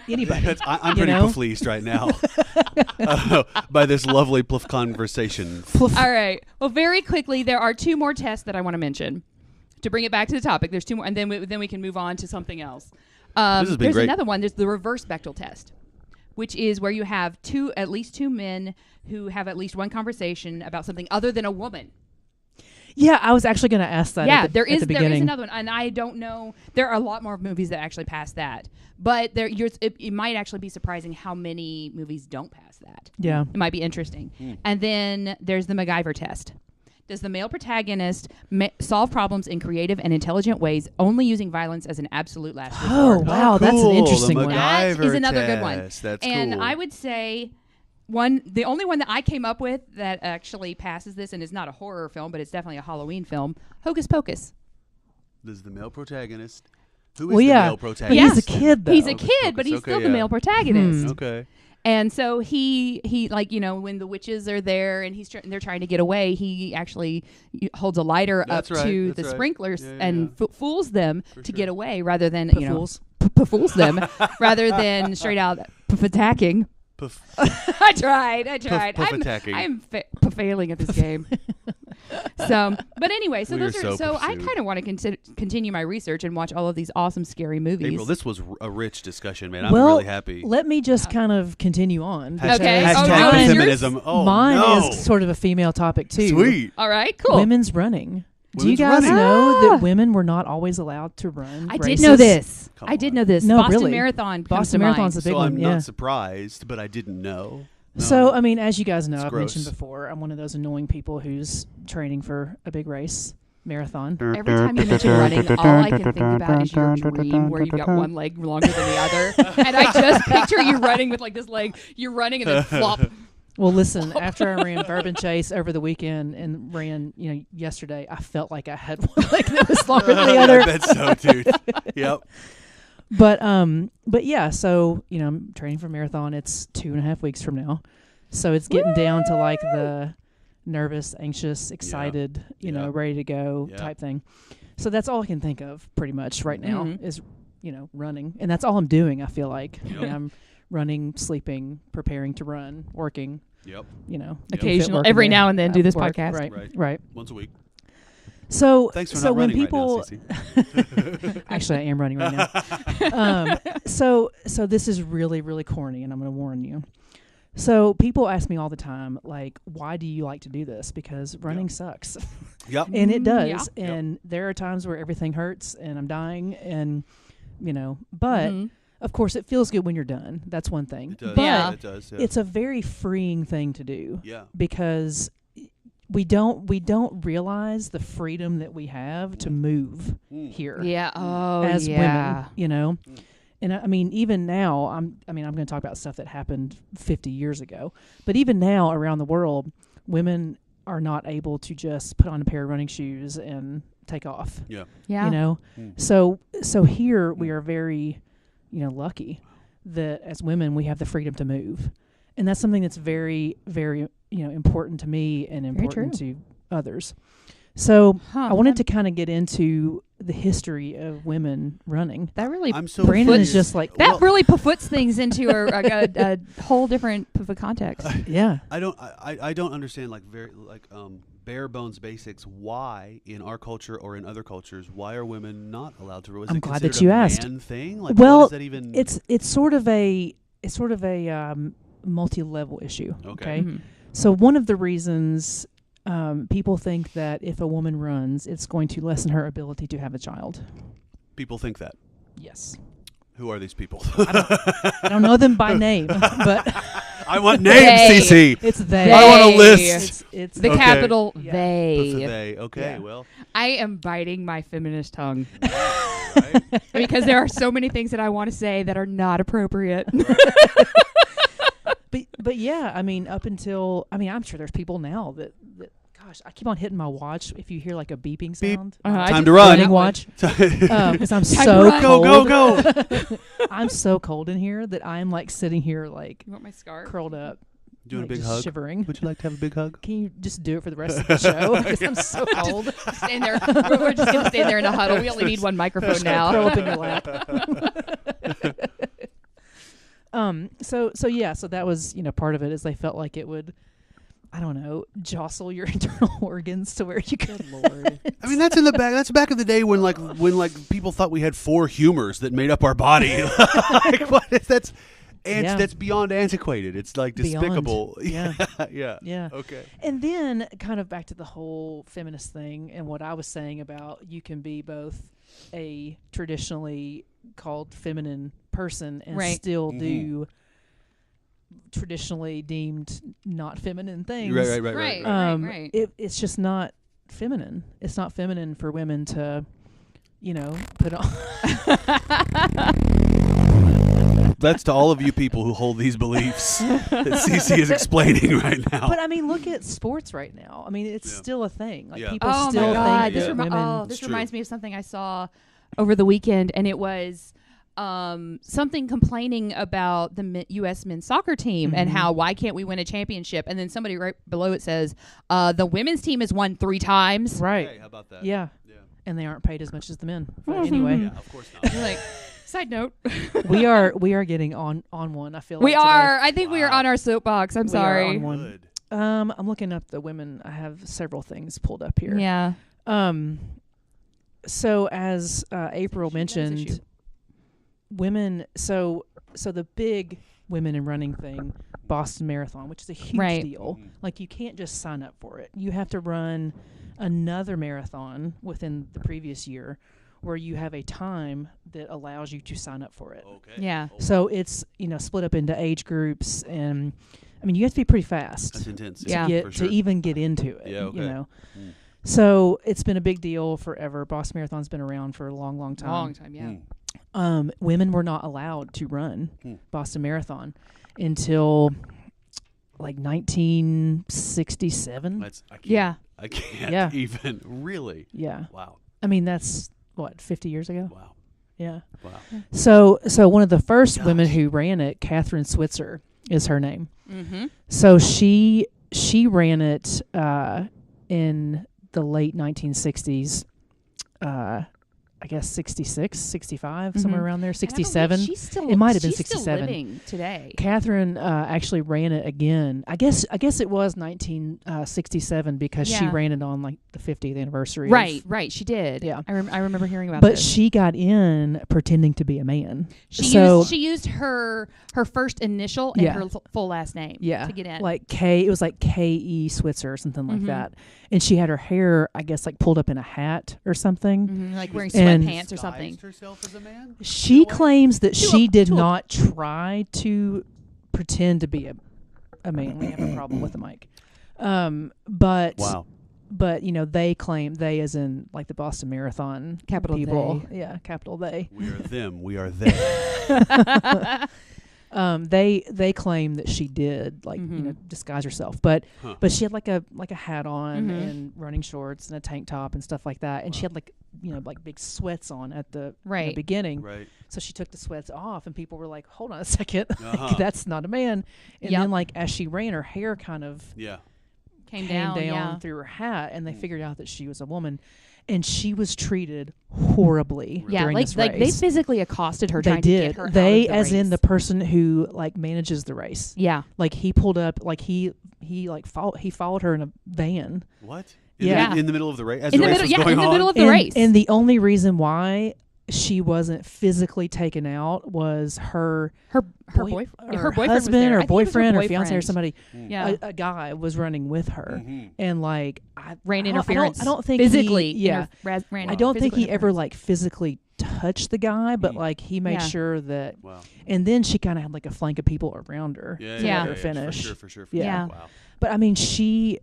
Anybody. I'm pretty pleased right now by this lovely conversation. All right. Well, very quickly, there are 2 more tests that I want to mention to bring it back to the topic. There's 2 more, and then we can move on to something else. This has been there's great. another one. There's the reverse Bechdel test, which is where you have at least two men who have at least one conversation about something other than a woman. Yeah, I was actually going to ask that. Yeah, at the there is beginning. another one, and I don't know. There are a lot more movies that actually pass that, but it might actually be surprising how many movies don't pass that. Yeah, it might be interesting. And then there's the MacGyver test. Does the male protagonist solve problems in creative and intelligent ways, only using violence as an absolute last resort? Oh, wow, that's an interesting one. That is another test. good one. That's and cool. I would say the only one that I came up with that actually passes this, and is not a horror film, but it's definitely a Halloween film, Hocus Pocus. This is the male protagonist. Who is well, the yeah, male but protagonist? he's a kid, though. He's a kid, but he's still the male protagonist. Okay. And so he like, you know, when the witches are there and they're trying to get away, he actually holds a lighter up to the sprinklers and fools them to get away, rather than fools them rather than straight out attacking. I tried. I'm failing at this game. So, but anyway, so I kind of want to continue my research and watch all of these awesome scary movies. April, this was a rich discussion, man. I'm really happy. Let me just kind of continue on. Okay. Hashtag feminism. Mine is sort of a female topic too. Sweet. All right. Cool. Women's running. Do you guys know that women were not always allowed to run I races? did know this. No, Boston really. Marathon. Boston Marathon's a big one. I'm not surprised, but I didn't know. No. So, I mean, as you guys know, I've gross. mentioned before, I'm one of those annoying people who's training for a big race, marathon. Every time you mention running, all I can think about is your dream where you've got one leg longer than the other. And I just picture you running with like this leg. You're running and then flop. Well, listen, after I ran Bourbon Chase over the weekend and ran, yesterday, I felt like I had one leg that was longer than the other. That's so, dude. Yep. But yeah, so, I'm training for marathon. It's 2.5 weeks from now. So it's getting down to like the nervous, anxious, excited, ready to go type thing. So that's all I can think of pretty much right now is, running. And that's all I'm doing, I feel like. Yep. I'm running, sleeping, preparing to run, working. Yep. Occasionally, every now and then do this podcast. Right. Once a week. So thanks for not when running people right now, actually I am running right now. So this is really, really corny, and I'm going to warn you. So people ask me all the time, like, why do you like to do this? Because running sucks. Yep. And it does. Yeah. And there are times where everything hurts and I'm dying, and but of course it feels good when you're done. That's one thing. It does. But it does. Yeah. It's a very freeing thing to do. Yeah. Because we don't realize the freedom that we have to move here. Yeah. Oh, as women, And I mean, even now, I'm going to talk about stuff that happened 50 years ago. But even now, around the world, women are not able to just put on a pair of running shoes and take off. Yeah. Yeah. So here we are very, lucky that as women we have the freedom to move, and that's something that's very, very, important to me and important to others. So I wanted to kind of get into the history of women running. That really, Brandon is just like that. Really puts things into a whole different context. Yeah, I don't understand bare bones basics. Why in our culture or in other cultures, why are women not allowed to run? I'm glad that you asked. Man thing? Like, well, what is that even? It's sort of a multi-level issue. Okay. Mm-hmm. So one of the reasons people think that if a woman runs, it's going to lessen her ability to have a child. People think that. Yes. Who are these people? I don't know them by name, but I want names, CC. It's they. I want a list. It's the Okay. capital Yeah. they. They. Okay, Yeah. well. I am biting my feminist tongue Right? because there are so many things that I want to say that are not appropriate. But yeah, I mean, up until I'm sure there's people now that gosh, I keep on hitting my watch if you hear like a beeping Beep. sound. Time to run. Running watch. Because I'm Time to so run. cold. Go. I'm so cold in here that I'm like sitting here like You want my scarf? curled up, Doing like, a big just hug. shivering. Would you like to have a big hug? Can you just do it for the rest of the show? Because I'm so cold. Stand there. We're just going to stand there in a huddle. We only need one microphone now. Throw up in your lap. So that was, part of it is they felt like it would, I don't know, jostle your internal organs to where you could. Lord. I mean, that's in the back. That's back in the day when people thought we had 4 humors that made up our body. Like, what is that's? That's beyond antiquated. It's like despicable. Beyond. Yeah. Yeah. Okay. And then kind of back to the whole feminist thing and what I was saying about you can be both a traditionally called feminine person and still do traditionally deemed not feminine things. Right. It's just not feminine. It's not feminine for women to, put on. That's to all of you people who hold these beliefs that CC is explaining right now. But I mean, look at sports right now. I mean, it's still a thing. Like people Oh still my God! think that women. This reminds me of something I saw over the weekend, and it was something complaining about the U.S. men's soccer team and how why can't we win a championship? And then somebody right below it says the women's team has won 3 times. Right? Hey, how about that? Yeah. And they aren't paid as much as the men. But anyway, Yeah, of course not. You're like, side note, we are getting on one. I feel like we today. are. I think we are on our soapbox. I'm We are sorry. on one. Good. I'm looking up the women. I have several things pulled up here. Yeah. So as April mentioned, women. So the big women in running thing, Boston Marathon, which is a huge deal. Like you can't just sign up for it. You have to run another marathon within the previous year where you have a time that allows you to sign up for it. Okay. Yeah. So it's, split up into age groups, and I mean, you have to be pretty fast. That's intense. To even get into it. Yeah, okay. So it's been a big deal forever. Boston Marathon's been around for a long, long time. Long time, yeah. Women were not allowed to run Boston Marathon until like 1967. I can't even really. Yeah. Wow. I mean, that's what, 50 years ago? Wow. Yeah. Wow. So one of the first women who ran it, Catherine Switzer is her name. Mm-hmm. So she ran it in the late 1960s. I guess 66, 65, somewhere around there, 67. It might have been 67. She's still living today. Catherine actually ran it again. I guess it was 1967 because she ran it on like the 50th anniversary. Right. She did. Yeah. I remember hearing about But this. she got in pretending to be a man. She used her first initial and her full last name to get in. Like it was like K.E. Switzer or something like that. And she had her hair, I guess, like pulled up in a hat or something. Like wearing sweatpants or something. Herself as a man? She claims that she did not try to pretend to be a man. We have a problem with the mic. But they claim, they as in like the Boston Marathon Capital people. they. Yeah, capital they. We are them. We are they. They claim that she did disguise herself, but she had like a hat on and running shorts and a tank top and stuff like that, and she had like big sweats on at the beginning. Right. So she took the sweats off, and people were like, "Hold on a second, that's not a man." And then like as she ran, her hair kind of came down through her hat, and they figured out that she was a woman. And she was treated horribly during this race. Like they physically accosted her. They did. To get her they, out of the as race. in the person who like manages the race. Yeah. Like he pulled up, like he followed her in a van. What? In the middle of the race? As in the the race middle, was going in the on? middle of the race. And the only reason why she wasn't physically taken out was her boyfriend, her boyfriend husband was there. or I think it was her boyfriend or fiance or somebody. Yeah. A guy was running with her, and like ran interference. I don't think physically. I don't think he ever like physically touch the guy, but like he made sure that. Wow. And then she kind of had like a flank of people around her Yeah, to yeah, let her finish. For sure. Yeah. Wow. But I mean, she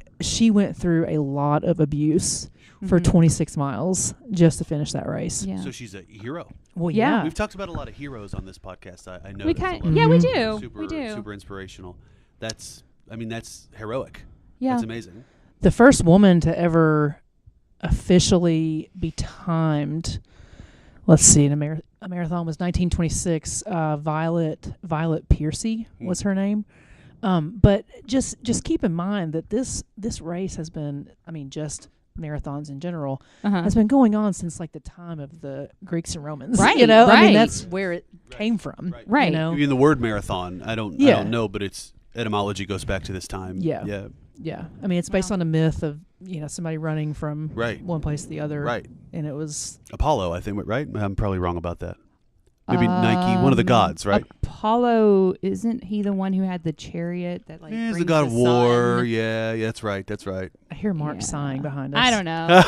went through a lot of abuse for 26 miles just to finish that race. Yeah. So she's a hero. Well, Yeah. yeah. We've talked about a lot of heroes on this podcast. I know We we do. Super, super inspirational. That's heroic. Yeah. That's amazing. The first woman to ever officially be timed. Let's see, a marathon was 1926. Violet Piercy was her name. But just keep in mind that this race has been, I mean, just marathons in general, has been going on since like the time of the Greeks and Romans. Right. You know, I mean, Right. that's where it came from. Right. You know? Even the word marathon, I don't know, but its etymology goes back to this time. Yeah. Yeah. Yeah. I mean, it's based on a myth of, somebody running from Right. one place to the other. Right. And it was Apollo, I think, right? I'm probably wrong about that. Maybe Nike, one of the gods, right? Apollo, isn't he the one who had the chariot that like? He's brings the god of sun? war. Yeah, that's right. I hear Mark sighing behind us. I don't know.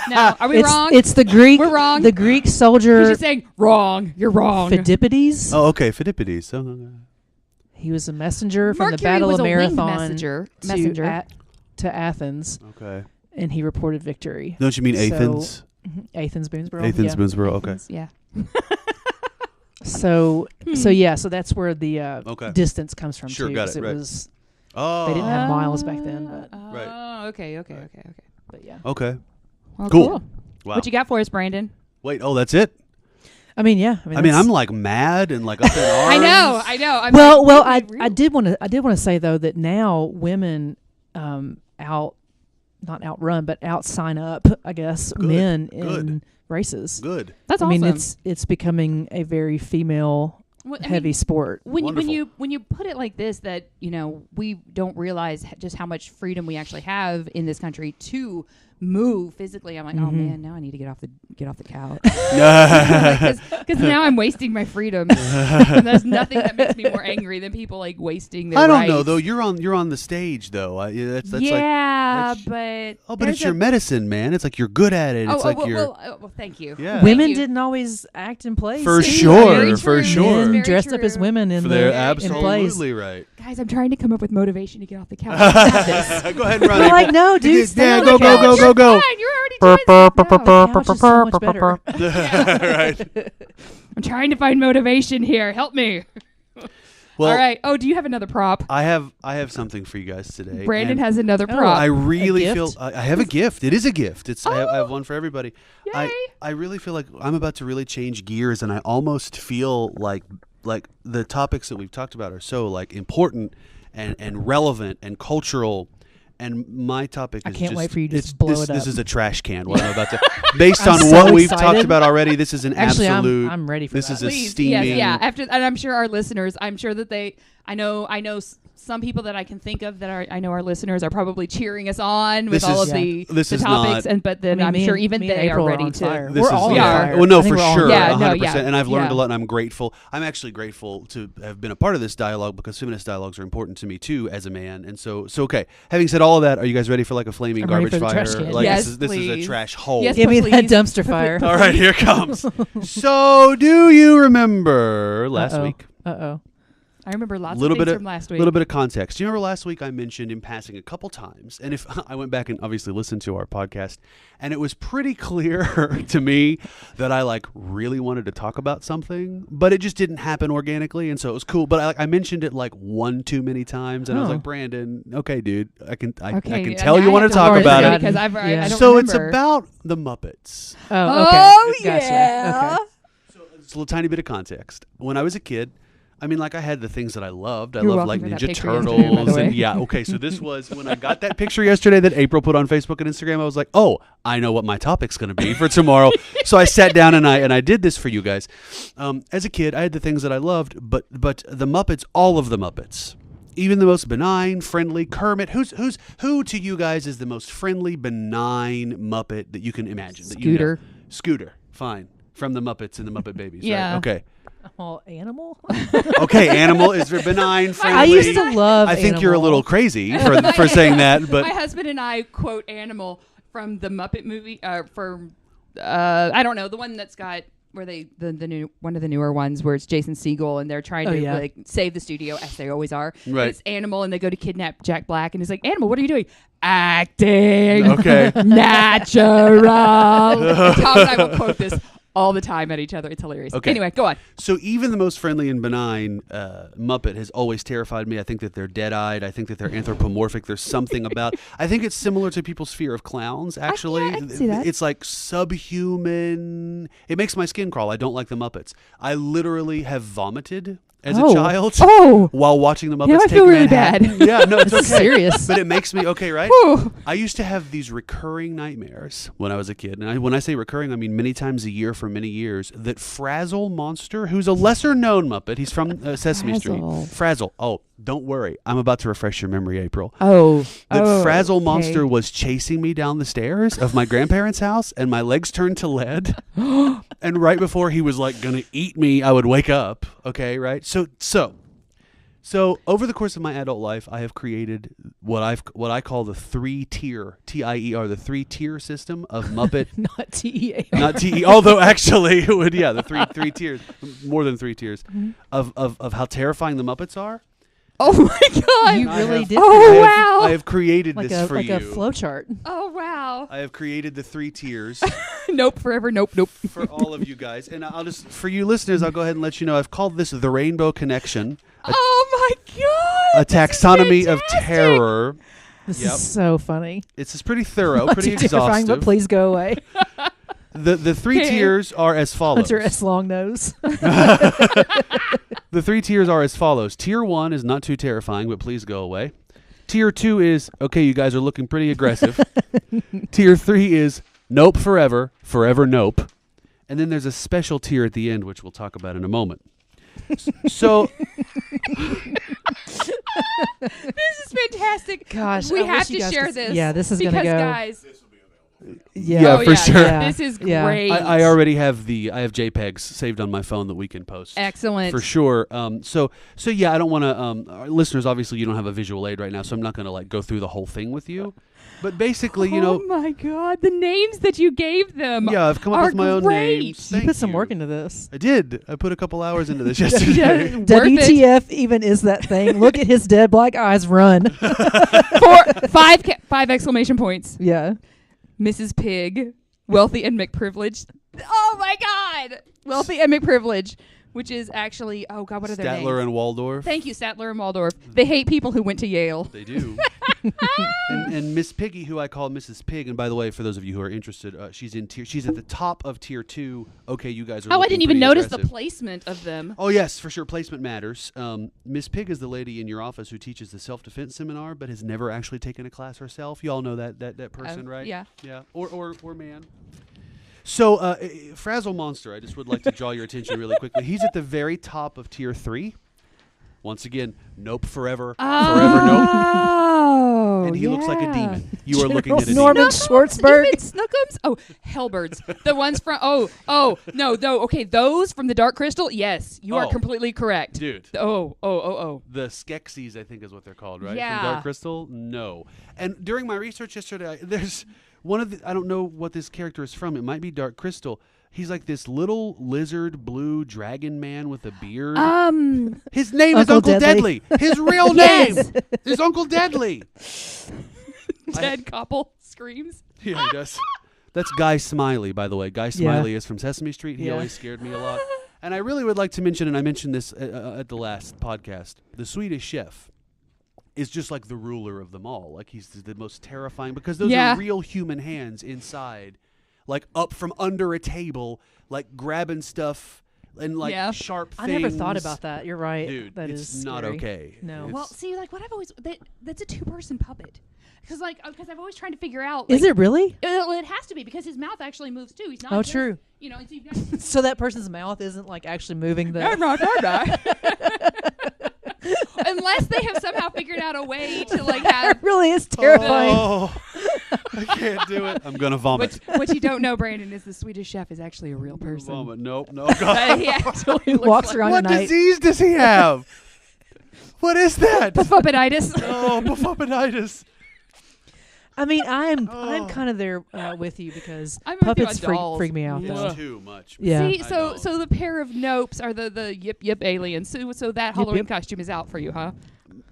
No, are we wrong? It's the Greek. We're wrong. The Greek soldier. He's just saying wrong. You're wrong. Phidippides. Oh, okay, Phidippides. He was a messenger from the Mercury Battle was of a winged Marathon messenger. to Athens, Okay. and he reported victory. Don't you mean So- Athens? Athens, Boonesboro. Athens, yeah. Boonesboro. Okay. Yeah. So that's where the distance comes from. Sure, too, got 'cause it, right. was Oh. they didn't have miles back then, but Right. Oh, okay. but yeah. Okay. Well, Cool. cool. Wow. What you got for us, Brandon? Wait. Oh, that's it. I mean, yeah. I mean, I'm like mad and like up in arms. I know. I'm well, like, I did want to say though that now women not outrun but out sign up, I guess, Good. men Good. in races. Good. That's I awesome. mean, it's becoming a very female heavy sport. When Wonderful. you put it like this, that we don't realize just how much freedom we actually have in this country to move physically. I'm like, oh man, now I need to get off the couch because now I'm wasting my freedom. There's nothing that makes me more angry than people like wasting their I don't rights. know though. You're on the stage though. That's yeah, like, but but it's your medicine, man. It's like you're good at it. It's like well, thank you. Yeah. Women Thank you. didn't always act in plays. For too. sure, Very for true. sure. Men Very dressed up as true. women in They're in plays. absolutely right. Guys, I'm trying to come up with motivation to get off the couch. I got this. Go ahead and run. They're April. like, no, dude, stay Yeah, on go, the go, couch. go, go, go. You're fine. You're already doing stuff. The couch is so much better. Right. I'm trying to find motivation here. Help me. Well, All right. Oh, do you have another prop? I have something for you guys today. Brandon and has another Oh, prop. I really A feel gift? I have a gift. It is a gift. I have one for everybody. Yay. I really feel like I'm about to really change gears, and I almost feel like the topics that we've talked about are so like important and relevant and cultural. And my topic I is can't just, wait for you to it's- just blow this, it up. This is a trash can. What I'm about to, based I'm on so what we've excited. talked about already, this is an Actually, absolute. I'm ready for this that. is a Please, steaming. yes, yeah. After, and I'm sure our listeners. I'm sure that they. I know some people that I can think of that I know our listeners are probably cheering us on with This all is- of the this is topics, not- but then I mean, I'm me sure and- even me and they are April ready on to. fire. This We're is- all on yeah. fire. Well, no, I think for we're all on sure, fire. Yeah, no, 100%. yeah. And I've learned Yeah. a lot, and I'm grateful. I'm actually grateful to have been a part of this dialogue because feminist dialogues are important to me too as a man. And so okay. Having said all of that, are you guys ready for like a flaming I'm ready garbage for the fire? trash can. Like Yes, this is a please. trash hole. Yes, Give me that please. dumpster fire. All right, here it comes. So, do you remember last week? Uh-oh. I remember lots Little of things bit of from last week. little bit of context. Do you remember last week I mentioned in passing a couple times, and if I went back and obviously listened to our podcast, and it was pretty clear to me that I like really wanted to talk about something, but it just didn't happen organically, and so it was cool. But I mentioned it like one too many times, and I was like, Brandon, okay, dude, I can Okay, tell now you I want have to talk learn about it it. because I Yeah. don't So remember. it's about the Muppets. Oh, okay. Oh Gotcha. yeah. Okay. So it's a little tiny bit of context. When I was a kid, I mean, like I had the things that I loved. I You're loved welcome like for that Ninja picture yesterday, by the Turtles, way. and yeah, okay. So this was when I got that picture yesterday that April put on Facebook and Instagram. I was like, oh, I know what my topic's going to be for tomorrow. So I sat down and I did this for you guys. As a kid, I had the things that I loved, but the Muppets, all of the Muppets. Even the most benign, friendly Kermit. Who to you guys is the most friendly, benign Muppet that you can imagine? That you know? Scooter. Scooter. Fine. From the Muppets and the Muppet Babies. Yeah. Right? Okay. Oh, Animal? Okay, Animal is very benign, friendly. I used to love I think you're a Animal. little crazy for saying that, but My husband and I quote Animal from the Muppet movie. I don't know, the one that's got where the new one of the newer ones where it's Jason Segel and they're trying to like save the studio as they always are. Right. It's Animal and they go to kidnap Jack Black and he's like, Animal, what are you doing? Acting. Okay. Natural. Tom and I will quote this all the time at each other. It's hilarious. Okay. Anyway, go on. So even the most friendly and benign Muppet has always terrified me. I think that they're dead-eyed. I think that they're anthropomorphic. There's something about... I think it's similar to people's fear of clowns, actually. I can see that. It's like subhuman. It makes my skin crawl. I don't like the Muppets. I literally have vomited as a child while watching the Muppets I take feel really Manhattan. bad. Yeah, no, it's okay. Serious. But it makes me okay, right? Whew. I used to have these recurring nightmares when I was a kid. And when I say recurring, I mean many times a year for many years, that Frazzle Monster, who's a lesser-known Muppet, he's from Sesame Street. Frazzle. Oh, don't worry. I'm about to refresh your memory, April. Frazzle Monster was chasing me down the stairs of my grandparents' house, and my legs turned to lead. And right before he was like going to eat me, I would wake up. Okay, right? So over the course of my adult life, I have created what I call the 3-tier, TIER, the 3-tier system of Muppet. Not TEA. Not TE. Although actually it would, the three tiers, more than 3 tiers of how terrifying the Muppets are. Oh my God! You really did. Oh wow! I have created this for like you. a flowchart. Oh wow! I have created the 3 tiers. Nope, forever. Nope. For all of you guys, and I'll just for you listeners, I'll go ahead and let you know I've called this the Rainbow Connection. Oh my God! A taxonomy of terror. This is so funny. It's pretty thorough, Not pretty too terrifying, exhaustive. but please go away. The 3 tiers are as follows. Hunter S. Long Nose. The 3 tiers are as follows. Tier 1 is not too terrifying, but please go away. Tier 2 is, okay, you guys are looking pretty aggressive. Tier 3 is nope forever, forever nope. And then there's a special tier at the end, which we'll talk about in a moment. So... This is fantastic. Gosh, we I have wish to you guys share could- this. yeah, this is because gonna go. guys. Yeah, for sure. This is great. I already have I have JPEGs saved on my phone that we can post. Excellent. For sure. So yeah, I don't want to. Our listeners, obviously, you don't have a visual aid right now, so I'm not going to like go through the whole thing with you. But basically, you know. Oh my God, the names that you gave them. Yeah, I've come up with my own names. You put some work into this. I did. I put a couple hours into this yesterday. WTF even is that thing? Look at his dead black eyes run. 5 exclamation points. Yeah. Mrs. Pig, wealthy and McPrivileged. Oh my God, wealthy and McPrivileged, which is actually what are their names? Statler and Waldorf. Thank you, Statler and Waldorf. They hate people who went to Yale. They do. and Miss Piggy, who I call Mrs. Pig, and by the way, for those of you who are interested, she's at the top of tier 2. Okay, you guys are. I didn't even notice aggressive. the placement of them. Oh yes, for sure, placement matters. Miss Pig is the lady in your office who teaches the self-defense seminar, but has never actually taken a class herself. You all know that person, right? Yeah. Yeah. Or man. So, Frazzle Monster, I just would like to draw your attention really quickly. He's at the very top of tier 3. Once again, nope forever, forever nope. Oh, And he looks like a demon. You are looking at a Norman demon. Schwartzberg. Snookums? Oh, Hellbirds. The ones from, okay, those from the Dark Crystal? Yes, you are completely correct. Dude. Oh. The Skeksis, I think is what they're called, right? Yeah. From Dark Crystal? No. And during my research yesterday, there's one of the, I don't know what this character is from. It might be Dark Crystal. He's like this little lizard blue dragon man with a beard. His name is Uncle Deadly. His real name is Uncle Deadly. Ted Koppel screams. Yeah, he does. That's Guy Smiley, by the way. Guy Smiley is from Sesame Street. He always scared me a lot. And I really would like to mention, and I mentioned this at the last podcast, the Swedish chef is just like the ruler of them all. Like he's the most terrifying because those are real human hands inside. Like up from under a table, like grabbing stuff and like sharp things. I never thought about that. You're right. Dude, it's not scary. okay. No. Well, see, like what I've always, that's a 2-person puppet. Because I've always tried to figure out. Like, is it really? It has to be because his mouth actually moves too. He's not. True. You know, so you've got So that person's mouth isn't like actually moving the. Unless they have somehow figured out a way to like have. It really is terrifying. Oh, I can't do it. I'm gonna vomit. What you don't know, Brandon, is the Swedish chef is actually a real person. Vomit. Nope. No. God. He actually walks around What at night. disease does he have? What is that? Puppetitis. Oh, puppetitis. I mean, I'm kind of there with you because I'm with you puppets on dolls. freak me out. It's Though. too much. Yeah. See, so the pair of nopes are the yip aliens. So that Halloween costume is out for you, huh?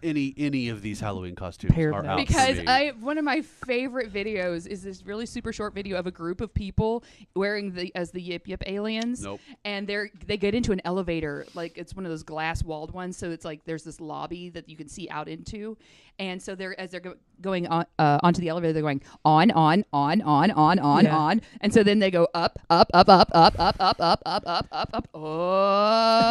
Any of these Halloween costumes Pair of are notes. out Because for me. one of my favorite videos is this really super short video of a group of people wearing as the yip aliens. Nope. And they get into an elevator, like it's one of those glass walled ones, so it's like there's this lobby that you can see out into, and so as they're going on onto the elevator, they're going on, and so then they go up. Oh,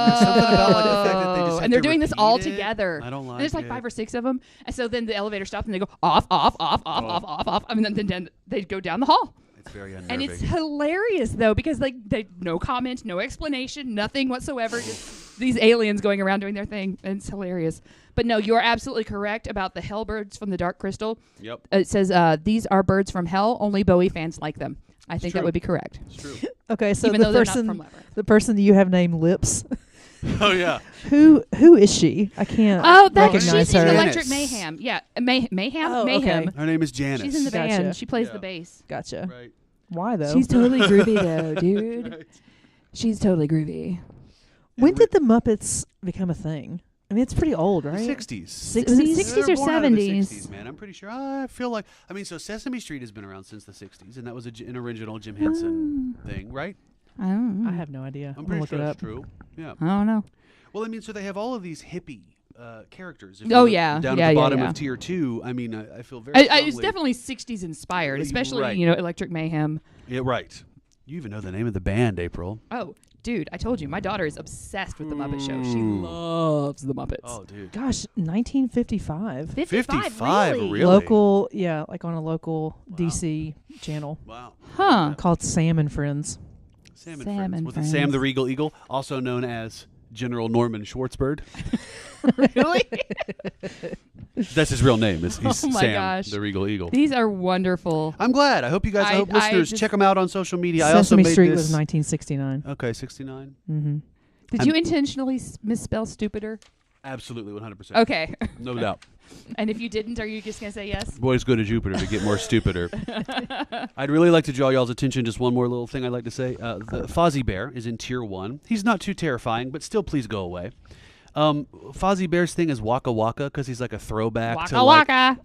There's something about, like, the fact that they just have and they're to doing this all repeat it. together. I don't like There's like it. 5 or 6 of them, and so then the elevator stops and they go off. I mean, then they go down the hall. It's very unnerving. And it's hilarious though because they no comment, no explanation, nothing whatsoever. Just these aliens going around doing their thing, and it's hilarious. But no, you're absolutely correct about the hell birds from the Dark Crystal. Yep. It says these are birds from hell. Only Bowie fans like them. I think that true. would be correct. It's true. Okay, so Even the though they're not from person, Labyrinth. the person you have named Lips. Oh yeah. Who is she? I can't. Oh, that's recognize she's in her. Electric Janice. Mayhem. Yeah, Mayhem. Oh, Mayhem. okay. Her name is Janice. She's in the Gotcha. band. She plays Yeah. the bass. Gotcha. Right. Why though? She's totally groovy though, dude. Right. She's totally groovy. When did the Muppets become a thing? I mean, it's pretty old, right? 60s. 60s? 60s They or were born out of the 70s? 60s, man. I'm pretty sure. I feel like. I mean, so Sesame Street has been around since the 60s, and that was an original Jim Henson thing, right? I don't know. I have no idea. I'm I'm pretty gonna sure look it that's up. true. Yeah. I don't know. Well, I mean, so they have all of these hippie characters. If Oh, you look yeah. Down Yeah, at the yeah, bottom yeah. of tier 2, I mean, I feel very It's strongly- definitely 60s inspired, especially, Right. Electric Mayhem. Yeah, right. You even know the name of the band, April. Oh, dude, I told you, my daughter is obsessed with the Muppet Show. She loves the Muppets. Oh, dude. Gosh, 1955. 55, really? Local, yeah, like on a local DC channel Wow. Huh. called Sam and Friends. Sam and Sam Friends. and Was Friends. it Sam the Regal Eagle, also known as General Norman Schwarzbird? Really? That's his real name. He's Oh my Sam gosh. the Regal Eagle. These are wonderful. I'm glad. I hope you guys, I hope I listeners just- check them out on social media. I also Sesame made Street this. was 1969. Okay, 69. Mm-hmm. Did you intentionally misspell stupider? Absolutely, 100%. Okay. No doubt. And if you didn't, are you just going to say yes? Boys go to Jupiter to get more stupider. I'd really like to draw y'all's attention. Just one more little thing I'd like to say. The Fozzie Bear is in tier 1. He's not too terrifying, but still, please go away. Fozzie Bear's thing is Waka Waka because he's like a throwback Waka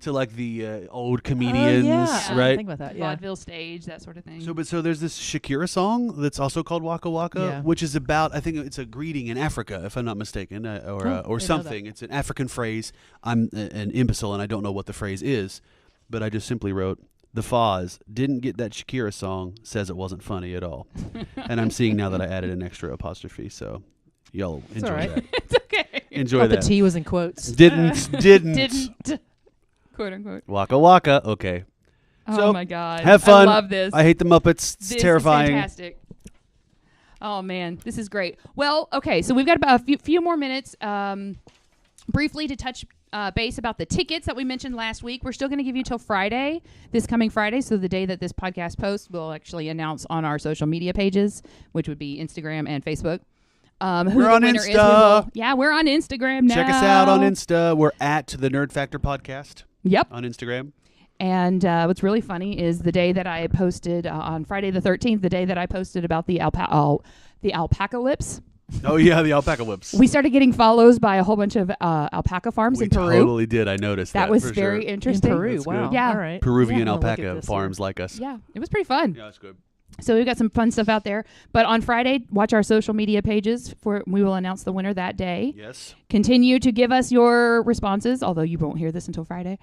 to Waka. the old comedians, yeah. right? Think about that. Yeah. Vaudeville stage, that sort of thing. So there's this Shakira song that's also called Waka Waka, Yeah. which is about, I think it's a greeting in Africa, if I'm not mistaken, or didn't know something. It's an African phrase. I'm an imbecile and I don't know what the phrase is, but I just simply wrote, the Foz didn't get that Shakira song, says it wasn't funny at all. And I'm seeing now that I added an extra apostrophe, so y'all enjoy all right. that. It's okay. Enjoy Thought that. the T was in quotes. Didn't. Didn't. Quote unquote. Waka Waka, okay. Oh So, my God. have fun. I love this. I hate the Muppets. It's This terrifying. is fantastic. Oh man, this is great. Well, okay, so we've got about a few more minutes, briefly to touch base about the tickets that we mentioned last week. We're still going to give you till Friday, this coming Friday. So the day that this podcast posts, we'll actually announce on our social media pages, which would be Instagram and Facebook. Who We're the on winner is. Insta. Yeah, we're on Instagram now. Check us out on Insta. We're at the Nerd Factor Podcast Yep. on Instagram. And what's really funny is the day that I posted on Friday the 13th, the day that I posted about the alpaca lips. Oh yeah, the alpaca whips. We started getting follows by a whole bunch of alpaca farms We in Peru. totally did. I noticed that. That was for very sure. In interesting. Peru. That's Wow. good. Yeah. All right. Peruvian I'm gonna look at alpaca this farms like us. Yeah, it was pretty fun. Yeah, that's good. So we've got some fun stuff out there. But on Friday, watch our social media pages we will announce the winner that day. Yes. Continue to give us your responses, although you won't hear this until Friday,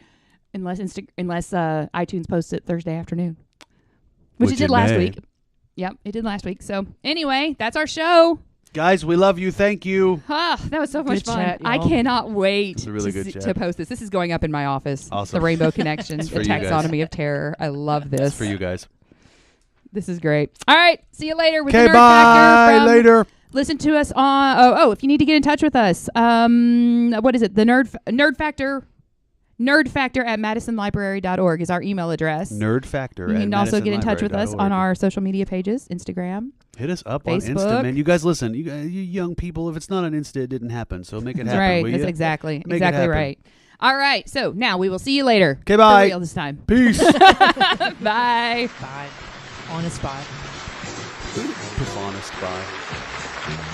unless iTunes posts it Thursday afternoon, which it did last week. Yep, it did last week. So anyway, that's our show. Guys, we love you. Thank you. Ah, that was so much Good fun. chat, I y'all. cannot wait It's a really good to chat. post this. This is going up in my office. Awesome. The Rainbow Connection, the for you guys. Taxonomy of Terror. I love this. It's for you guys. This is great. All right, see you later with the Okay, Nerd bye. Factor. From, Later. Listen to us on. If you need to get in touch with us, what is it? The Nerd Factor. Nerd Factor at madisonlibrary.org is our email address. Nerd Factor. You at can also get in touch with us madisonlibrary.org. on our social media pages, Instagram. Hit us up on Insta, Facebook. man. You guys listen. You young people, if it's not on Insta, it didn't happen. So make it That's happen, right. will That's ya? exactly Make it happen. right. All right. So now we will see you later. Okay, bye. For real this time. Peace. Bye. Bye. Honest bye. Honest bye.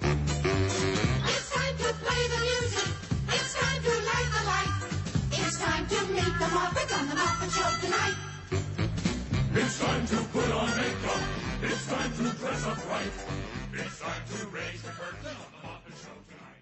It's time to play the music. It's time to light the light. It's time to meet the Muppets on the Muppet Show tonight. It's time to put on makeup. It's time to dress up right. It's time to raise the curtain on the Muppet Show tonight.